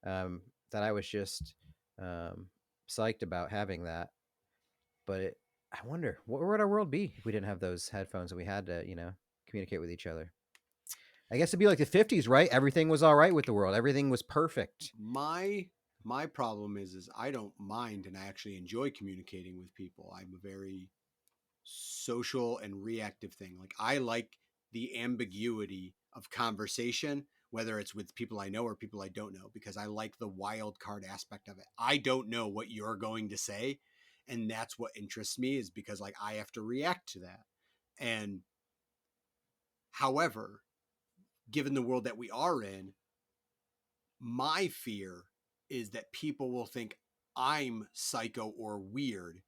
That I was just psyched about having that. But I wonder what would our world be if we didn't have those headphones and we had to, communicate with each other. I guess it'd be like the 50s, right? Everything was all right with the world. Everything was perfect. My problem is I don't mind and I actually enjoy communicating with people. I'm a very social and reactive thing. Like I like the ambiguity of conversation, whether it's with people I know or people I don't know, because I like the wild card aspect of it. I don't know what you're going to say, and that's what interests me, is because like I have to react to that. And however, given the world that we are in, my fear is that people will think I'm psycho or weird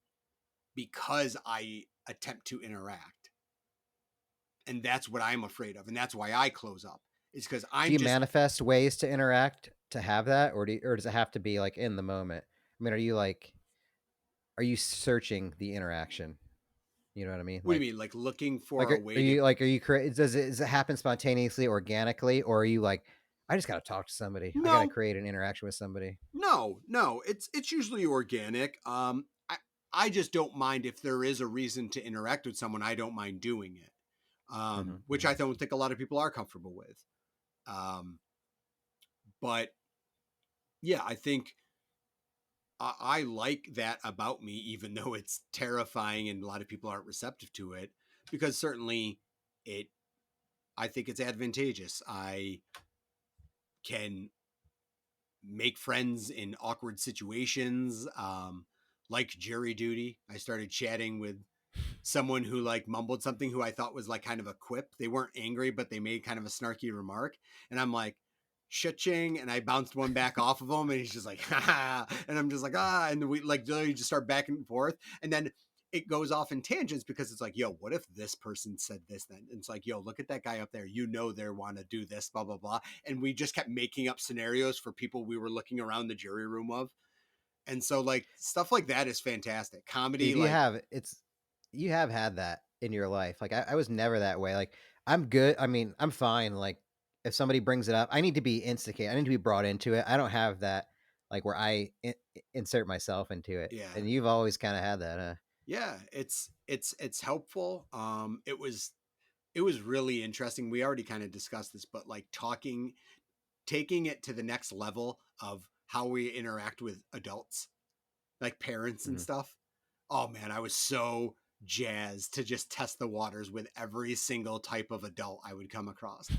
because I attempt to interact. And that's what I'm afraid of. And that's why I close up. It's because Do you manifest ways to interact to have that, or does it have to be like in the moment? I mean, are you searching the interaction? You know what I mean? What do you mean? Like looking for like, a way are to. you like, are you does it happen spontaneously, organically, or are you like, I just got to talk to somebody. I got to No, create an interaction with somebody. no. It's usually organic. I just don't mind if there is a reason to interact with someone. I don't mind doing it. Which I don't think a lot of people are comfortable with. But yeah, I think I like that about me, even though it's terrifying and a lot of people aren't receptive to it, because certainly I think it's advantageous. I can make friends in awkward situations, like jury duty. I started chatting with someone who like mumbled something who I thought was like kind of a quip. They weren't angry, but they made kind of a snarky remark. And I'm like, shitching, and I bounced one back off of him, and he's just like, ha, and I'm just like, and we like literally just start back and forth. And then it goes off in tangents because it's like, yo, what if this person said this then? And it's like, yo, look at that guy up there. You know, they want to do this, blah, blah, blah. And we just kept making up scenarios for people we were looking around the jury room of. And so like stuff like that is fantastic. Comedy, Dude, like, you have had that in your life. Like I was never that way. Like I'm good. I mean, I'm fine. Like if somebody brings it up, I need to be instigated. I need to be brought into it. I don't have that like where I insert myself into it. yeah. And you've always kind of had that, huh? Yeah, it's helpful. It was really interesting. We already kind of discussed this, but like taking it to the next level of how we interact with adults, like parents and stuff. Oh man, I was so jazzed to just test the waters with every single type of adult I would come across.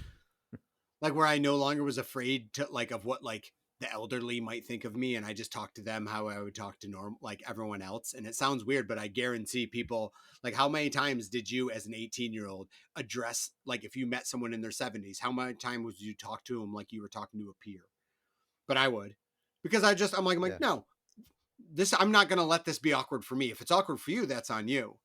Like where I no longer was afraid to like of what like the elderly might think of me, and I just talked to them how I would talk to like everyone else. And it sounds weird, but I guarantee people, like, how many times did you as an 18-year-old address, like if you met someone in their 70s, how many times would you talk to them like you were talking to a peer? But I would, because I'm like, Yeah. no, I'm not going to let this be awkward for me. If it's awkward for you, that's on you.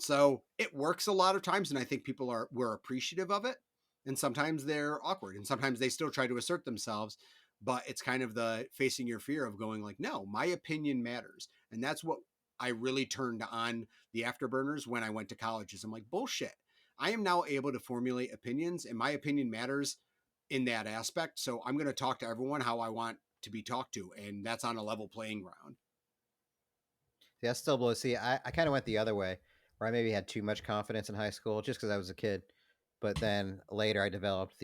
So it works a lot of times, and I think we're appreciative of it. And sometimes they're awkward, and sometimes they still try to assert themselves. But it's kind of the facing your fear of going like, no, my opinion matters. And that's what I really turned on the afterburners when I went to college. Is I'm like, bullshit. I am now able to formulate opinions, and my opinion matters in that aspect. So I'm going to talk to everyone how I want to be talked to, and that's on a level playing ground. See, that's still blows. See, I kind of went the other way, where I maybe had too much confidence in high school just because I was a kid. But then later I developed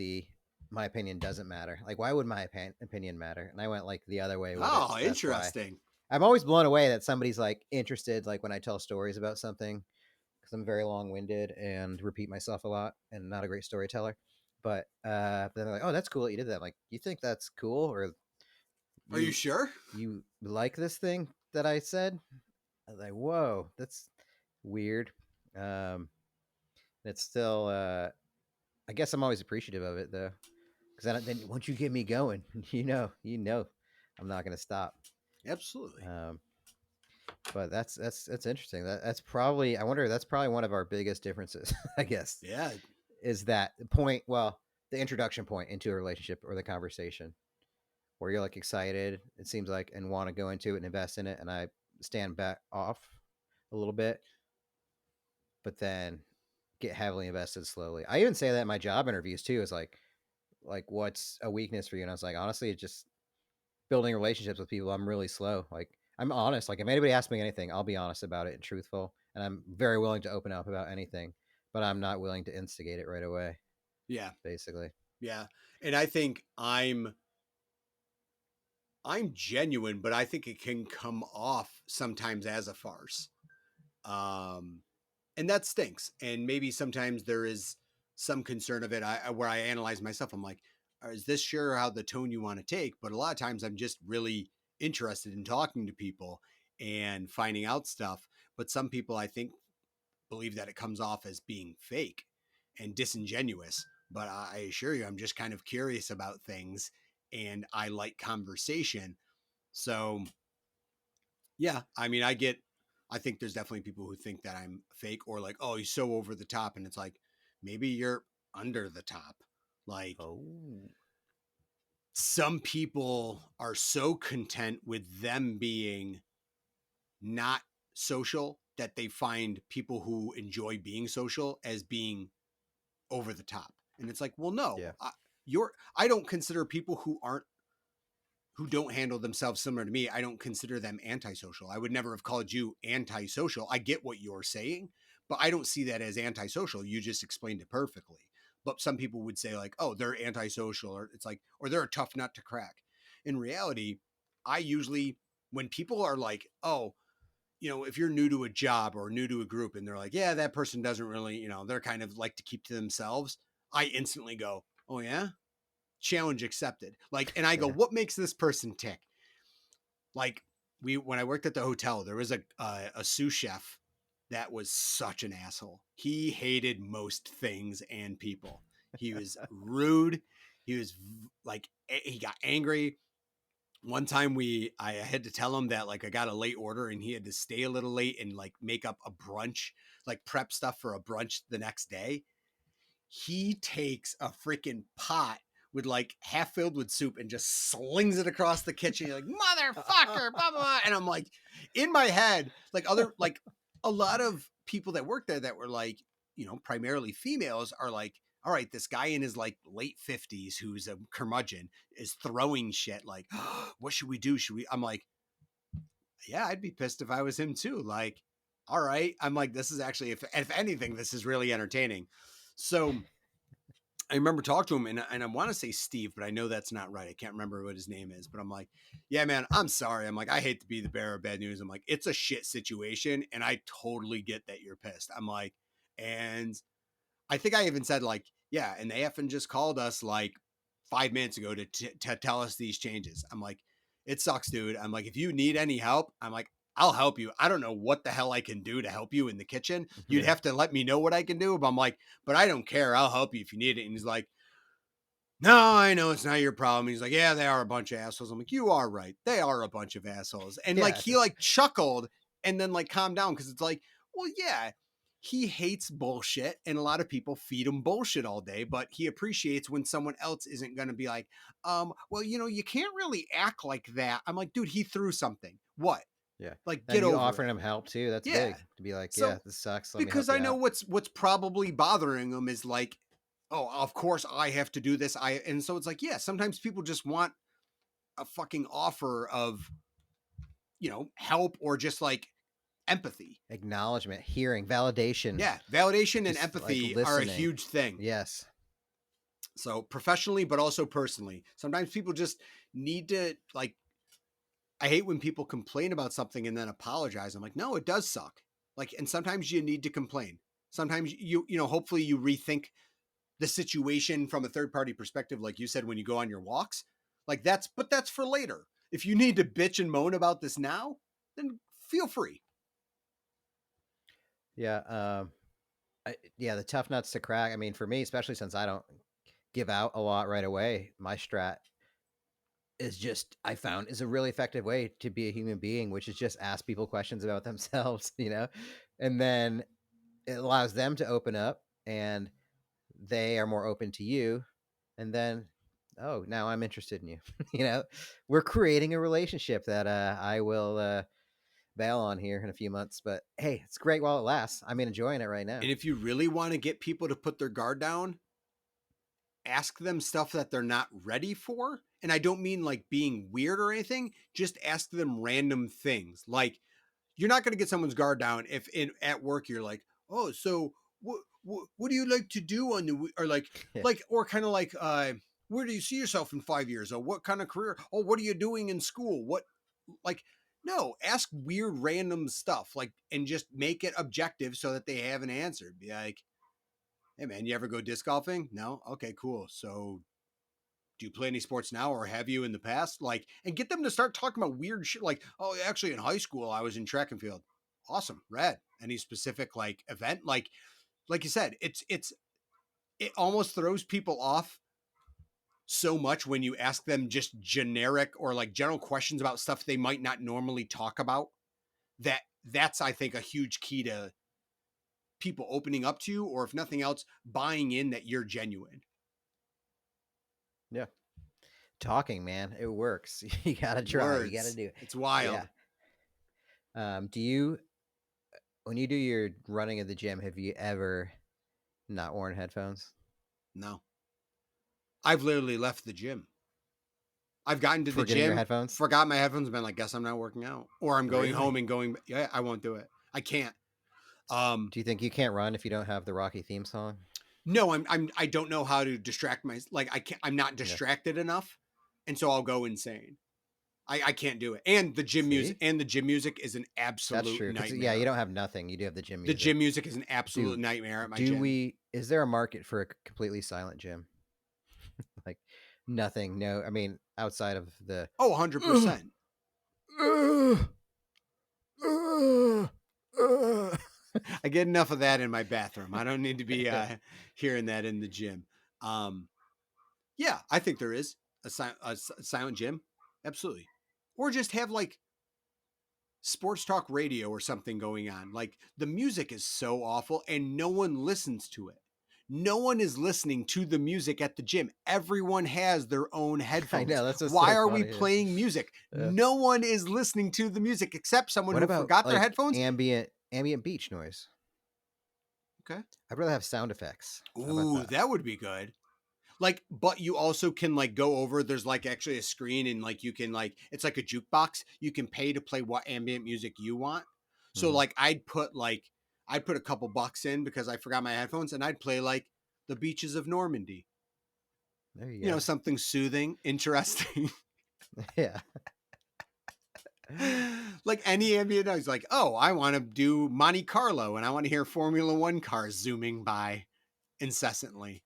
my opinion doesn't matter. Like, why would my opinion matter? And I went like the other way with it. Oh, So that's why interesting. I'm always blown away that somebody's like interested, like when I tell stories about something, because I'm very long winded and repeat myself a lot and not a great storyteller. But then they're like, oh, that's cool that you did that. Like, you think that's cool, or Are you sure? you like this thing that I said? I was like, whoa, that's weird. It's still, I guess I'm always appreciative of it though, because then once you get me going, you know, I'm not gonna stop. Absolutely. But that's interesting. That's probably, I wonder, that's probably one of our biggest differences. I guess. Yeah. Is that point? Well, the introduction point into a relationship or the conversation, where you're like excited, it seems like, and want to go into it and invest in it, and I stand back off a little bit, but then get heavily invested slowly. I even say that in my job interviews too. Is like what's a weakness for you? And I was like, honestly, it's just building relationships with people. I'm really slow. Like I'm honest. Like if anybody asks me anything, I'll be honest about it and truthful. and I'm very willing to open up about anything, but I'm not willing to instigate it right away. Yeah. Basically. Yeah. And I think I'm genuine, but I think it can come off sometimes as a farce. And that stinks. And maybe sometimes there is some concern of it where I analyze myself. I'm like, is this sure how the tone you want to take? But a lot of times I'm just really interested in talking to people and finding out stuff. But some people, I think, believe that it comes off as being fake and disingenuous. But I assure you, I'm just kind of curious about things and I like conversation. So, yeah, I mean, I think there's definitely people who think that I'm fake or like, oh, he's so over the top. And it's like, maybe you're under the top. Like, some people are so content with them being not social that they find people who enjoy being social as being over the top. And it's like, well, no, I don't consider people who don't handle themselves similar to me, I don't consider them antisocial. I would never have called you antisocial. I get what you're saying, but I don't see that as antisocial. You just explained it perfectly. But some people would say like, oh, they're antisocial, or it's like, or they're a tough nut to crack. In reality, I usually, when people are like, oh, if you're new to a job or new to a group and they're like, yeah, that person doesn't really, they're kind of like to keep to themselves, I instantly go, oh yeah, challenge accepted. Like, and I go, what makes this person tick? Like, when I worked at the hotel, there was a sous chef that was such an asshole. He hated most things and people. He was rude. He was like, he got angry. One time I had to tell him that like I got a late order and he had to stay a little late and like make up a brunch, like prep stuff for a brunch the next day. He takes a freaking pot with like half filled with soup and just slings it across the kitchen. You're like, motherfucker, blah, blah, blah. And I'm like, in my head, like a lot of people that work there that were like, primarily females are like, all right, this guy in his like late 50s who's a curmudgeon is throwing shit like, oh, what should we do? I'm like, yeah, I'd be pissed if I was him too. Like, all right. I'm like, this is actually, if anything, this is really entertaining. So I remember talking to him and I want to say Steve, but I know that's not right. I can't remember what his name is, but I'm like, yeah, man, I'm sorry. I'm like, I hate to be the bearer of bad news. I'm like, it's a shit situation. And I totally get that you're pissed. I'm like, and I think I even said like, yeah. And they effing just called us like 5 minutes ago to tell us these changes. I'm like, it sucks, dude. I'm like, if you need any help, I'm like, I'll help you. I don't know what the hell I can do to help you in the kitchen. You'd have to let me know what I can do. But I'm like, but I don't care. I'll help you if you need it. And he's like, no, I know it's not your problem. He's like, yeah, they are a bunch of assholes. I'm like, you are right. They are a bunch of assholes. And like, he like chuckled and then like calmed down. Cause it's like, well, yeah, he hates bullshit and a lot of people feed him bullshit all day, but he appreciates when someone else isn't going to be like, well, you can't really act like that. I'm like, dude, he threw something. What? Yeah. Like, get over offering him help too. That's big to be like, so, yeah, this sucks. Because I know what's probably bothering him is like, oh, of course I have to do this. And so it's like, yeah, sometimes people just want a fucking offer of, help or just like empathy, acknowledgement, hearing, validation. Yeah. Validation and empathy like are a huge thing. Yes. So professionally, but also personally, sometimes people just need to like, I hate when people complain about something and then apologize. I'm like, no, it does suck. Like, and sometimes you need to complain. Sometimes hopefully you rethink the situation from a third party perspective. Like you said, when you go on your walks, like that's for later. If you need to bitch and moan about this now, then feel free. Yeah. The tough nuts to crack. I mean, for me, especially since I don't give out a lot right away, my strat is just, I found, is a really effective way to be a human being, which is just ask people questions about themselves, and then it allows them to open up and they are more open to you. And then, oh, now I'm interested in you. We're creating a relationship that I will bail on here in a few months. But hey, it's great while it lasts. I'm enjoying it right now. And if you really want to get people to put their guard down, ask them stuff that they're not ready for. And I don't mean like being weird or anything. Just ask them random things. Like, you're not going to get someone's guard down if at work you're like, oh, so what do you like to do on the, or like or kind of like where do you see yourself in 5 years, or what kind of career, oh, what are you doing in school, what, like, no, ask weird random stuff, like, and just make it objective so that they have an answer. Be like, hey man, you ever go disc golfing? No? Okay, cool. So do you play any sports now, or have you in the past? Like, and get them to start talking about weird shit, like, oh, actually in high school I was in track and field. Awesome. Rad. Any specific like event? Like you said, it almost throws people off so much when you ask them just generic or like general questions about stuff they might not normally talk about. That's I think a huge key to people opening up to you, or if nothing else, buying in that you're genuine. Yeah. Talking, man, it works. You gotta try. Words. You gotta do it. It's wild. Yeah. Do you, when you do your running at the gym, have you ever not worn headphones? No. I've literally left the gym. I've gotten to the Forgetting your gym, headphones? forgot my headphones, been like, guess I'm not working out, or I'm going home and going. Yeah, I won't do it. I can't. Do you think you can't run if you don't have the Rocky theme song? No, I don't know how to distract like I can't. I'm not distracted enough, and so I'll go insane. I can't do it. And the gym music is an absolute nightmare. Yeah, you don't have nothing. You do have the gym music. The gym music is an absolute nightmare at my gym. Is there a market for a completely silent gym? Like nothing. No, I mean, outside of the 100%. I get enough of that in my bathroom. I don't need to be hearing that in the gym. Yeah, I think there is a silent gym. Absolutely. Or just have like sports talk radio or something going on. Like the music is so awful and no one listens to it. No one is listening to the music at the gym. Everyone has their own headphones. I know, that's why so are funny, we playing music? No one is listening to the music except someone who forgot their headphones. Ambient beach noise. Okay. I'd rather have sound effects. Ooh, that would be good. Like, but you also can like go over, there's like actually a screen and like you can like, it's like a jukebox. You can pay to play what ambient music you want. So like I'd put a couple bucks in because I forgot my headphones, and I'd play like the beaches of Normandy. There you go. You know, something soothing, interesting. Yeah. Like any ambient noise, like, oh, I want to do Monte Carlo and I want to hear Formula One cars zooming by incessantly.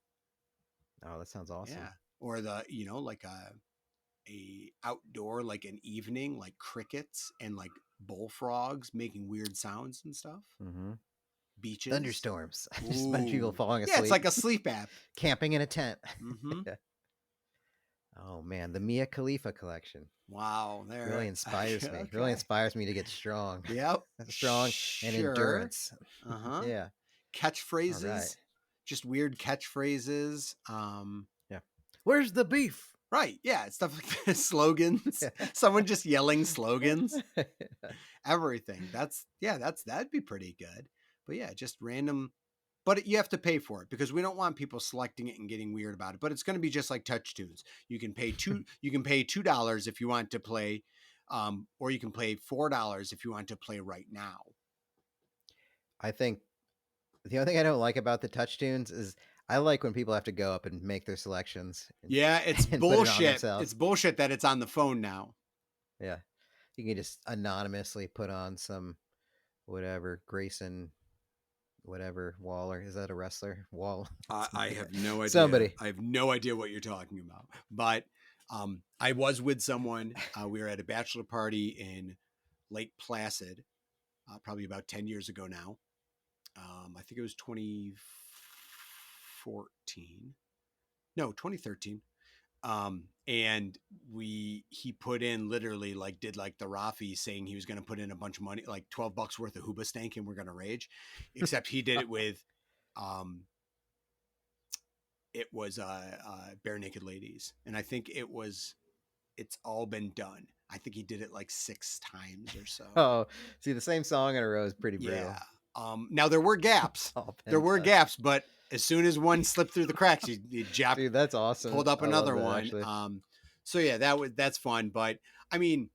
Oh, that sounds awesome. Yeah. Or the, you know, like a outdoor, like an evening, like crickets and like bullfrogs making weird sounds and stuff. Mm-hmm. Beaches. Thunderstorms. Just a bunch of people falling asleep. Yeah, it's like a sleep app. Camping in a tent. Mm-hmm. Yeah. Oh man, the Mia Khalifa collection. Wow, there really inspires me. Really inspires me to get strong. Yep, strong and endurance. Yeah, catchphrases, right. Just weird catchphrases. Yeah, where's the beef? Right. Yeah, stuff like this. Slogans. Someone just yelling slogans. Everything. That'd be pretty good. But yeah, just random. But you have to pay for it because we don't want people selecting it and getting weird about it. But it's going to be just like touch tunes. You can pay $2 if you want to play, or you can pay $4 if you want to play right now. I think the only thing I don't like about the touch tunes is I like when people have to go up and make their selections. Yeah, it's bullshit. It's bullshit that it's on the phone now. Yeah, you can just anonymously put on some whatever Grayson. Whatever Waller, is that a wrestler? Wall. I have no idea. Somebody. I have no idea what you're talking about. But I was with someone. We were at a bachelor party in Lake Placid, probably about 10 years ago now. I think it was 2014. No, 2013. And he put in literally like did like the Rafi saying he was going to put in a bunch of money, like $12 worth of Hoobastank and we're going to rage, except he did it with, it was, Bare Naked Ladies. And I think it's all been done. I think he did it like 6 times or so. Oh, see, the same song in a row is pretty brutal. Yeah. Now there were gaps. But as soon as one slipped through the cracks, he jabbed. Dude, that's awesome. Pulled up another one. Actually. So yeah, that's fun. But I mean,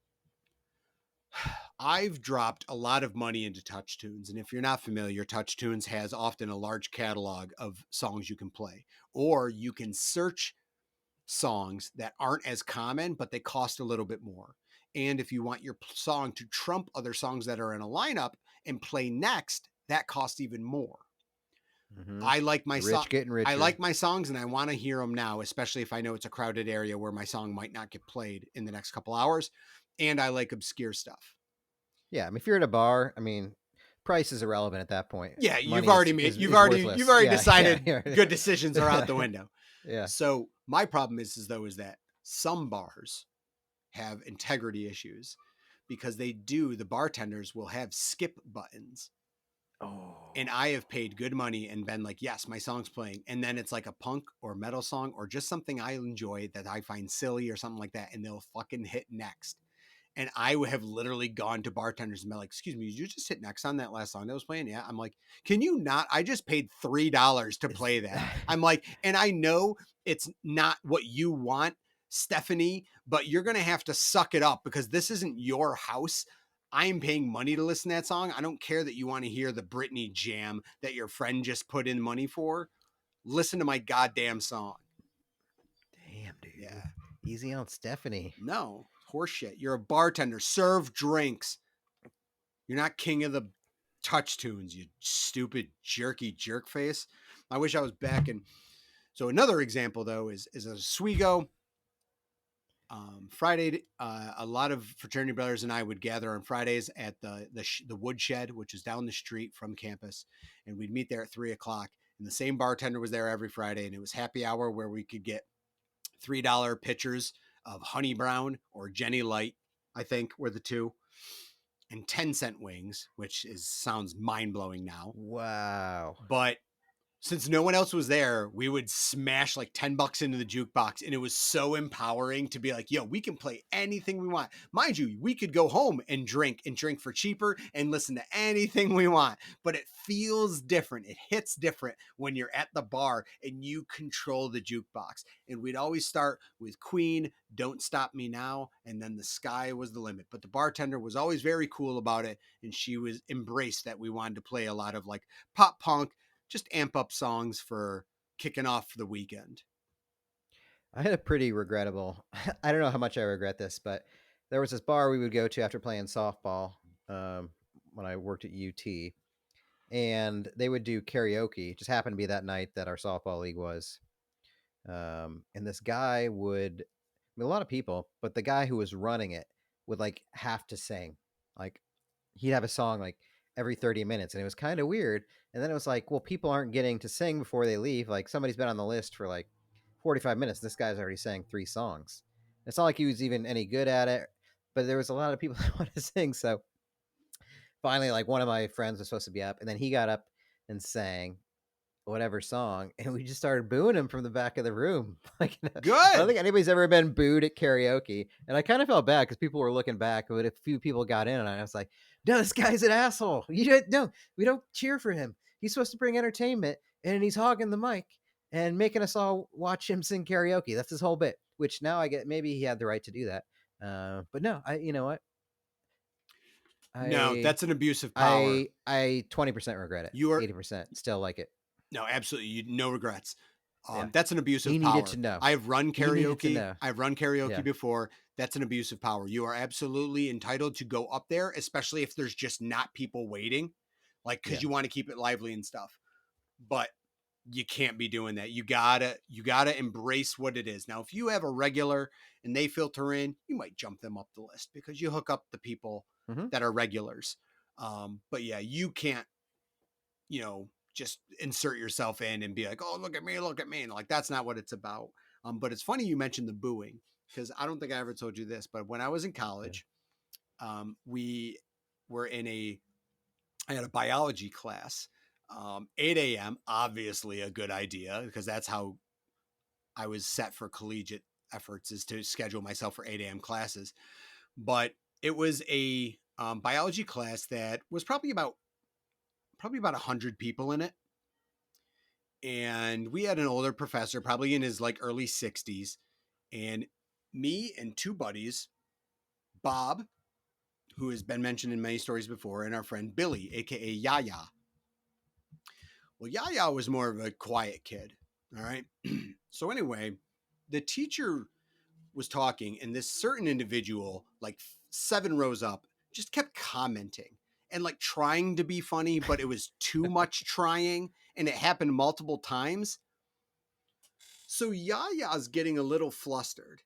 I've dropped a lot of money into Touch Tunes, and if you're not familiar, Touch Tunes has often a large catalog of songs you can play, or you can search songs that aren't as common, but they cost a little bit more. And if you want your song to trump other songs that are in a lineup and play next, that costs even more. Mm-hmm. I like my rich getting richer. I like my songs, and I want to hear them now, especially if I know it's a crowded area where my song might not get played in the next couple hours. And I like obscure stuff. Yeah, I mean, if you're at a bar, I mean, price is irrelevant at that point. Yeah, Money you've already worthless. decided Yeah. good decisions are out the window. Yeah. So my problem is that some bars have integrity issues because the bartenders will have skip buttons. Oh. And I have paid good money and been like, yes, my song's playing. And then it's like a punk or metal song or just something I enjoy that I find silly or something like that. And they'll fucking hit next. And I have literally gone to bartenders and been like, excuse me, did you just hit next on that last song that was playing? Yeah. I'm like, can you not? I just paid $3 to play that. I'm like, and I know it's not what you want, Stephanie, but you're going to have to suck it up because this isn't your house. I'm paying money to listen to that song. I don't care that you want to hear the Britney jam that your friend just put in money for. Listen to my goddamn song. Damn, dude. Yeah. Easy on Stephanie. No. Horseshit. You're a bartender. Serve drinks. You're not king of the Touch Tunes, you stupid jerky jerk face. I wish I was back in. So another example though is a Oswego. Friday, a lot of fraternity brothers and I would gather on Fridays at the Woodshed, which is down the street from campus, and we'd meet there at 3:00. And the same bartender was there every Friday, and it was happy hour where we could get $3 pitchers of Honey Brown or Jenny Light, I think were the two, and 10-cent wings, which sounds mind-blowing now. Wow. But since no one else was there, we would smash like $10 into the jukebox. And it was so empowering to be like, yo, we can play anything we want. Mind you, we could go home and drink for cheaper and listen to anything we want. But it feels different. It hits different when you're at the bar and you control the jukebox. And we'd always start with Queen, Don't Stop Me Now. And then The Sky Was the Limit. But the bartender was always very cool about it. And she was embraced that we wanted to play a lot of like pop punk, just amp up songs for kicking off the weekend. I had a pretty regrettable, I don't know how much I regret this, but there was this bar we would go to after playing softball when I worked at UT, and they would do karaoke. It just happened to be that night that our softball league was. And this guy would, I mean, a lot of people, but the guy who was running it would like have to sing. Like he'd have a song like every 30 minutes, and it was kind of weird. And then it was like, well, people aren't getting to sing before they leave. Like somebody's been on the list for like 45 minutes. This guy's already sang 3 songs. It's not like he was even any good at it, but there was a lot of people that wanted to sing. So finally, like one of my friends was supposed to be up, and then he got up and sang whatever song, and we just started booing him from the back of the room. Like, good. I don't think anybody's ever been booed at karaoke, and I kind of felt bad because people were looking back, but a few people got in, and I was like, "No, this guy's an asshole. We don't cheer for him. He's supposed to bring entertainment, and he's hogging the mic and making us all watch him sing karaoke. That's his whole bit." Which now I get, maybe he had the right to do that, but no, you know what? No, that's an abuse of power. I 20% regret it. You are 80% still like it. No, absolutely. No regrets. That's an abuse of power. He needed to know. I've run karaoke. I've run karaoke before. That's an abuse of power. You are absolutely entitled to go up there, especially if there's just not people waiting, like because you want to keep it lively and stuff. But you can't be doing that. You gotta embrace what it is. Now, if you have a regular and they filter in, you might jump them up the list because you hook up the people that are regulars. But yeah, you can't, just insert yourself in and be like, oh, look at me. And like, that's not what it's about. But it's funny you mentioned the booing because I don't think I ever told you this, but when I was in college, we were I had a biology class, 8 a.m., obviously a good idea because that's how I was set for collegiate efforts, is to schedule myself for 8 a.m. classes. But it was a biology class that was probably about 100 people in it. And we had an older professor, probably in his like early 60s, and me and 2 buddies, Bob, who has been mentioned in many stories before, and our friend Billy, aka Yaya. Well, Yaya was more of a quiet kid. All right. So anyway, the teacher was talking, and this certain individual, like 7 rows up, just kept commenting and like trying to be funny, but it was too much trying, and it happened multiple times. So Yaya's getting a little flustered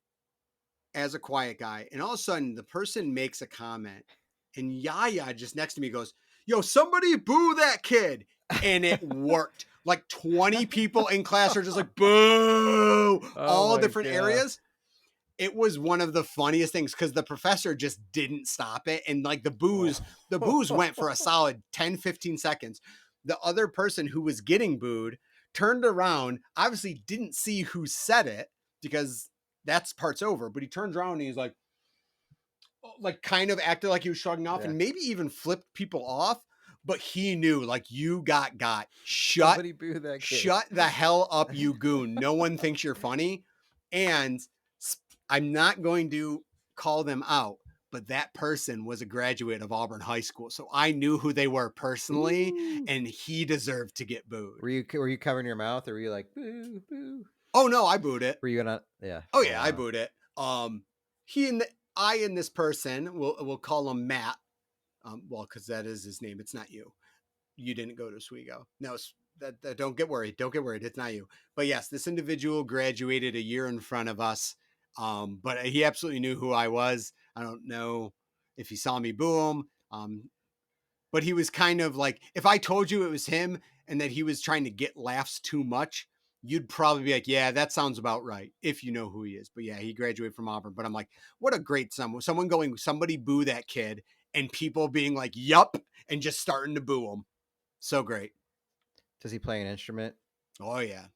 as a quiet guy, and all of a sudden the person makes a comment, and Yaya just next to me goes, "Yo, somebody boo that kid." And it worked. Like 20 people in class are just like, boo, all different areas. It was one of the funniest things because the professor just didn't stop it. And like the booze went for a solid 10, 15 seconds. The other person who was getting booed turned around, obviously didn't see who said it because that's part's over, but he turns around and he's like kind of acted like he was shrugging off and maybe even flipped people off. But he knew, like, you got. Shut the hell up, you goon. No one thinks you're funny. And I'm not going to call them out, but that person was a graduate of Auburn High School. So I knew who they were personally, and he deserved to get booed. Were you covering your mouth, or were you like, boo, boo? Oh, no, I booed it. Were you gonna, yeah. Oh, yeah, I booed it. I and this person, we'll call him Matt. Well, because that is his name. It's not you. You didn't go to Oswego. No, that don't get worried. Don't get worried. It's not you. But yes, this individual graduated a year in front of us. But he absolutely knew who I was. I don't know if he saw me boo him. But he was kind of like, if I told you it was him and that he was trying to get laughs too much, you'd probably be like, yeah, that sounds about right, if you know who he is. But yeah, he graduated from Auburn. But I'm like, what a great someone going, somebody boo that kid, and people being like, yup, and just starting to boo him. So great. Does he play an instrument? Oh, yeah.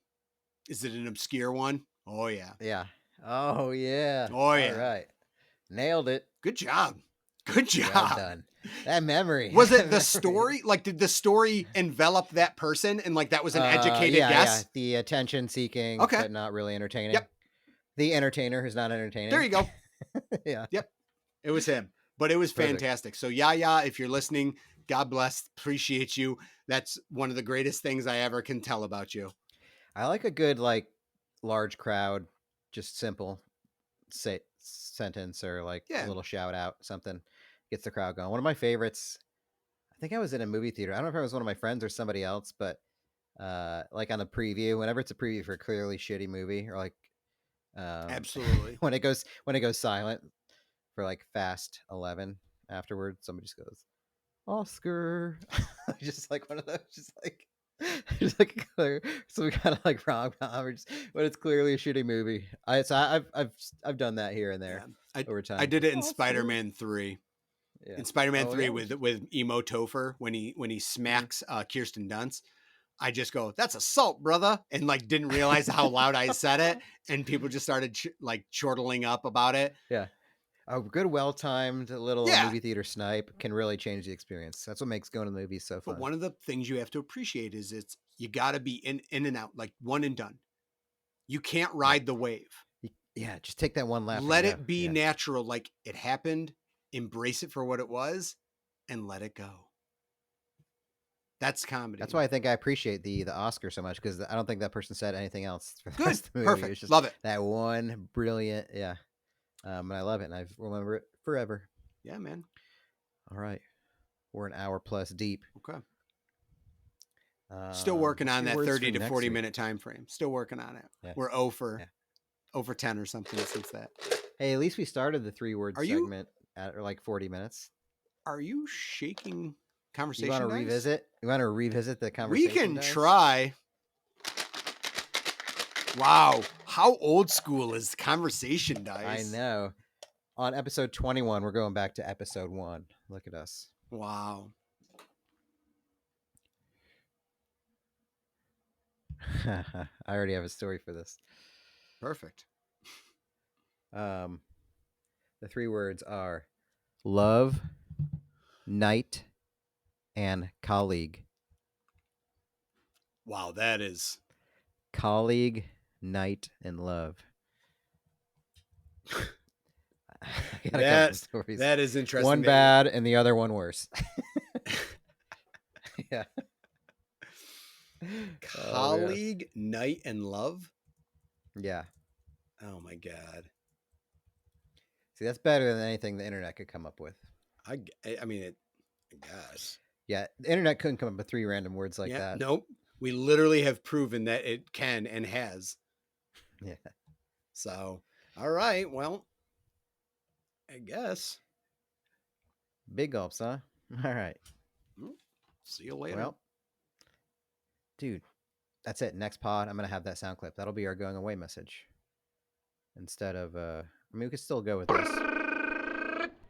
Is it an obscure one? Oh, yeah. Yeah. Oh, yeah. Oh, yeah. All right. Nailed it. Good job. Good job. Well done. That memory. Was it the story? Like, did the story envelop that person? And like, that was an educated guess? Yeah. The attention seeking, okay, but not really entertaining. Yep. The entertainer who's not entertaining. There you go. Yeah. Yep. It was him. But it was fantastic. So Yaya, if you're listening, God bless. Appreciate you. That's one of the greatest things I ever can tell about you. I like a good, like, large crowd, just simple sentence or like a little shout out, something gets the crowd going. One of my favorites, I think I was in a movie theater. I don't know if it was one of my friends or somebody else, but like on the preview, whenever it's a preview for a clearly shitty movie, or like absolutely when it goes silent for like Fast 11 afterwards, somebody just goes, Oscar. Just like one of those, just like clear, some kind of like rom-com, or just when it's clearly a shitty movie. I've done that here and there over time. I did it in Spider-Man 3. Yeah. In Spider-Man 3 with Emo Topher when he smacks Kirsten Dunst. I just go, that's assault, brother, and like didn't realize how loud I said it, and people just started chortling up about it. Yeah. A good, well-timed little movie theater snipe can really change the experience. That's what makes going to the movies so fun. But one of the things you have to appreciate is you got to be in and out, like one and done. You can't ride the wave. Yeah, just take that one lap. Let it be natural, like it happened. Embrace it for what it was, and let it go. That's comedy. That's why I think I appreciate the Oscar so much, because I don't think that person said anything else. Good, perfect. It's just love it. That one brilliant, and I love it, and I remember it forever. Yeah, man. All right. We're an hour plus deep. Okay. Still working on that 30 to 40 minute time frame. Still working on it. Yeah. We're over 10 or something since that. Hey, at least we started the 3-word segment at like 40 minutes. Are you shaking conversation? You want to revisit? You want to revisit the conversation? We can try. Wow, how old school is conversation dice? I know. On episode 21, we're going back to episode 1. Look at us. Wow. I already have a story for this. Perfect. The 3 words are love, night, and colleague. Wow, that is colleague, night, and love. I got a couple stories. That is interesting. One bad and the other one worse. Yeah. Colleague, Night and Love. Yeah. Oh my God. See, that's better than anything the internet could come up with. I mean, I guess. Yeah, the internet couldn't come up with 3 random words like that. Nope. We literally have proven that it can and has. Yeah. So, all right. Well, I guess. Big gulps, huh? All right. See you later. Well, dude, that's it. Next pod, I'm going to have that sound clip. That'll be our going away message. Instead of, I mean, we could still go with this.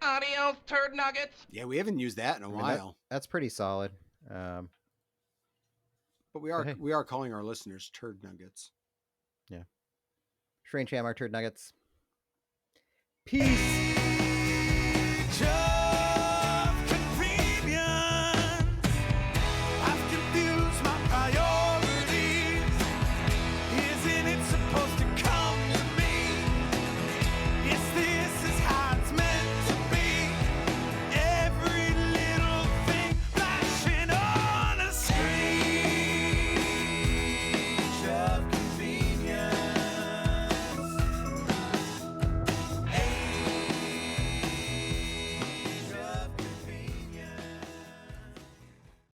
Adios, turd nuggets. Yeah, we haven't used that in a while. That's pretty solid. But we are calling our listeners turd nuggets. Yeah. StrangeFam, our turd nuggets. Peace.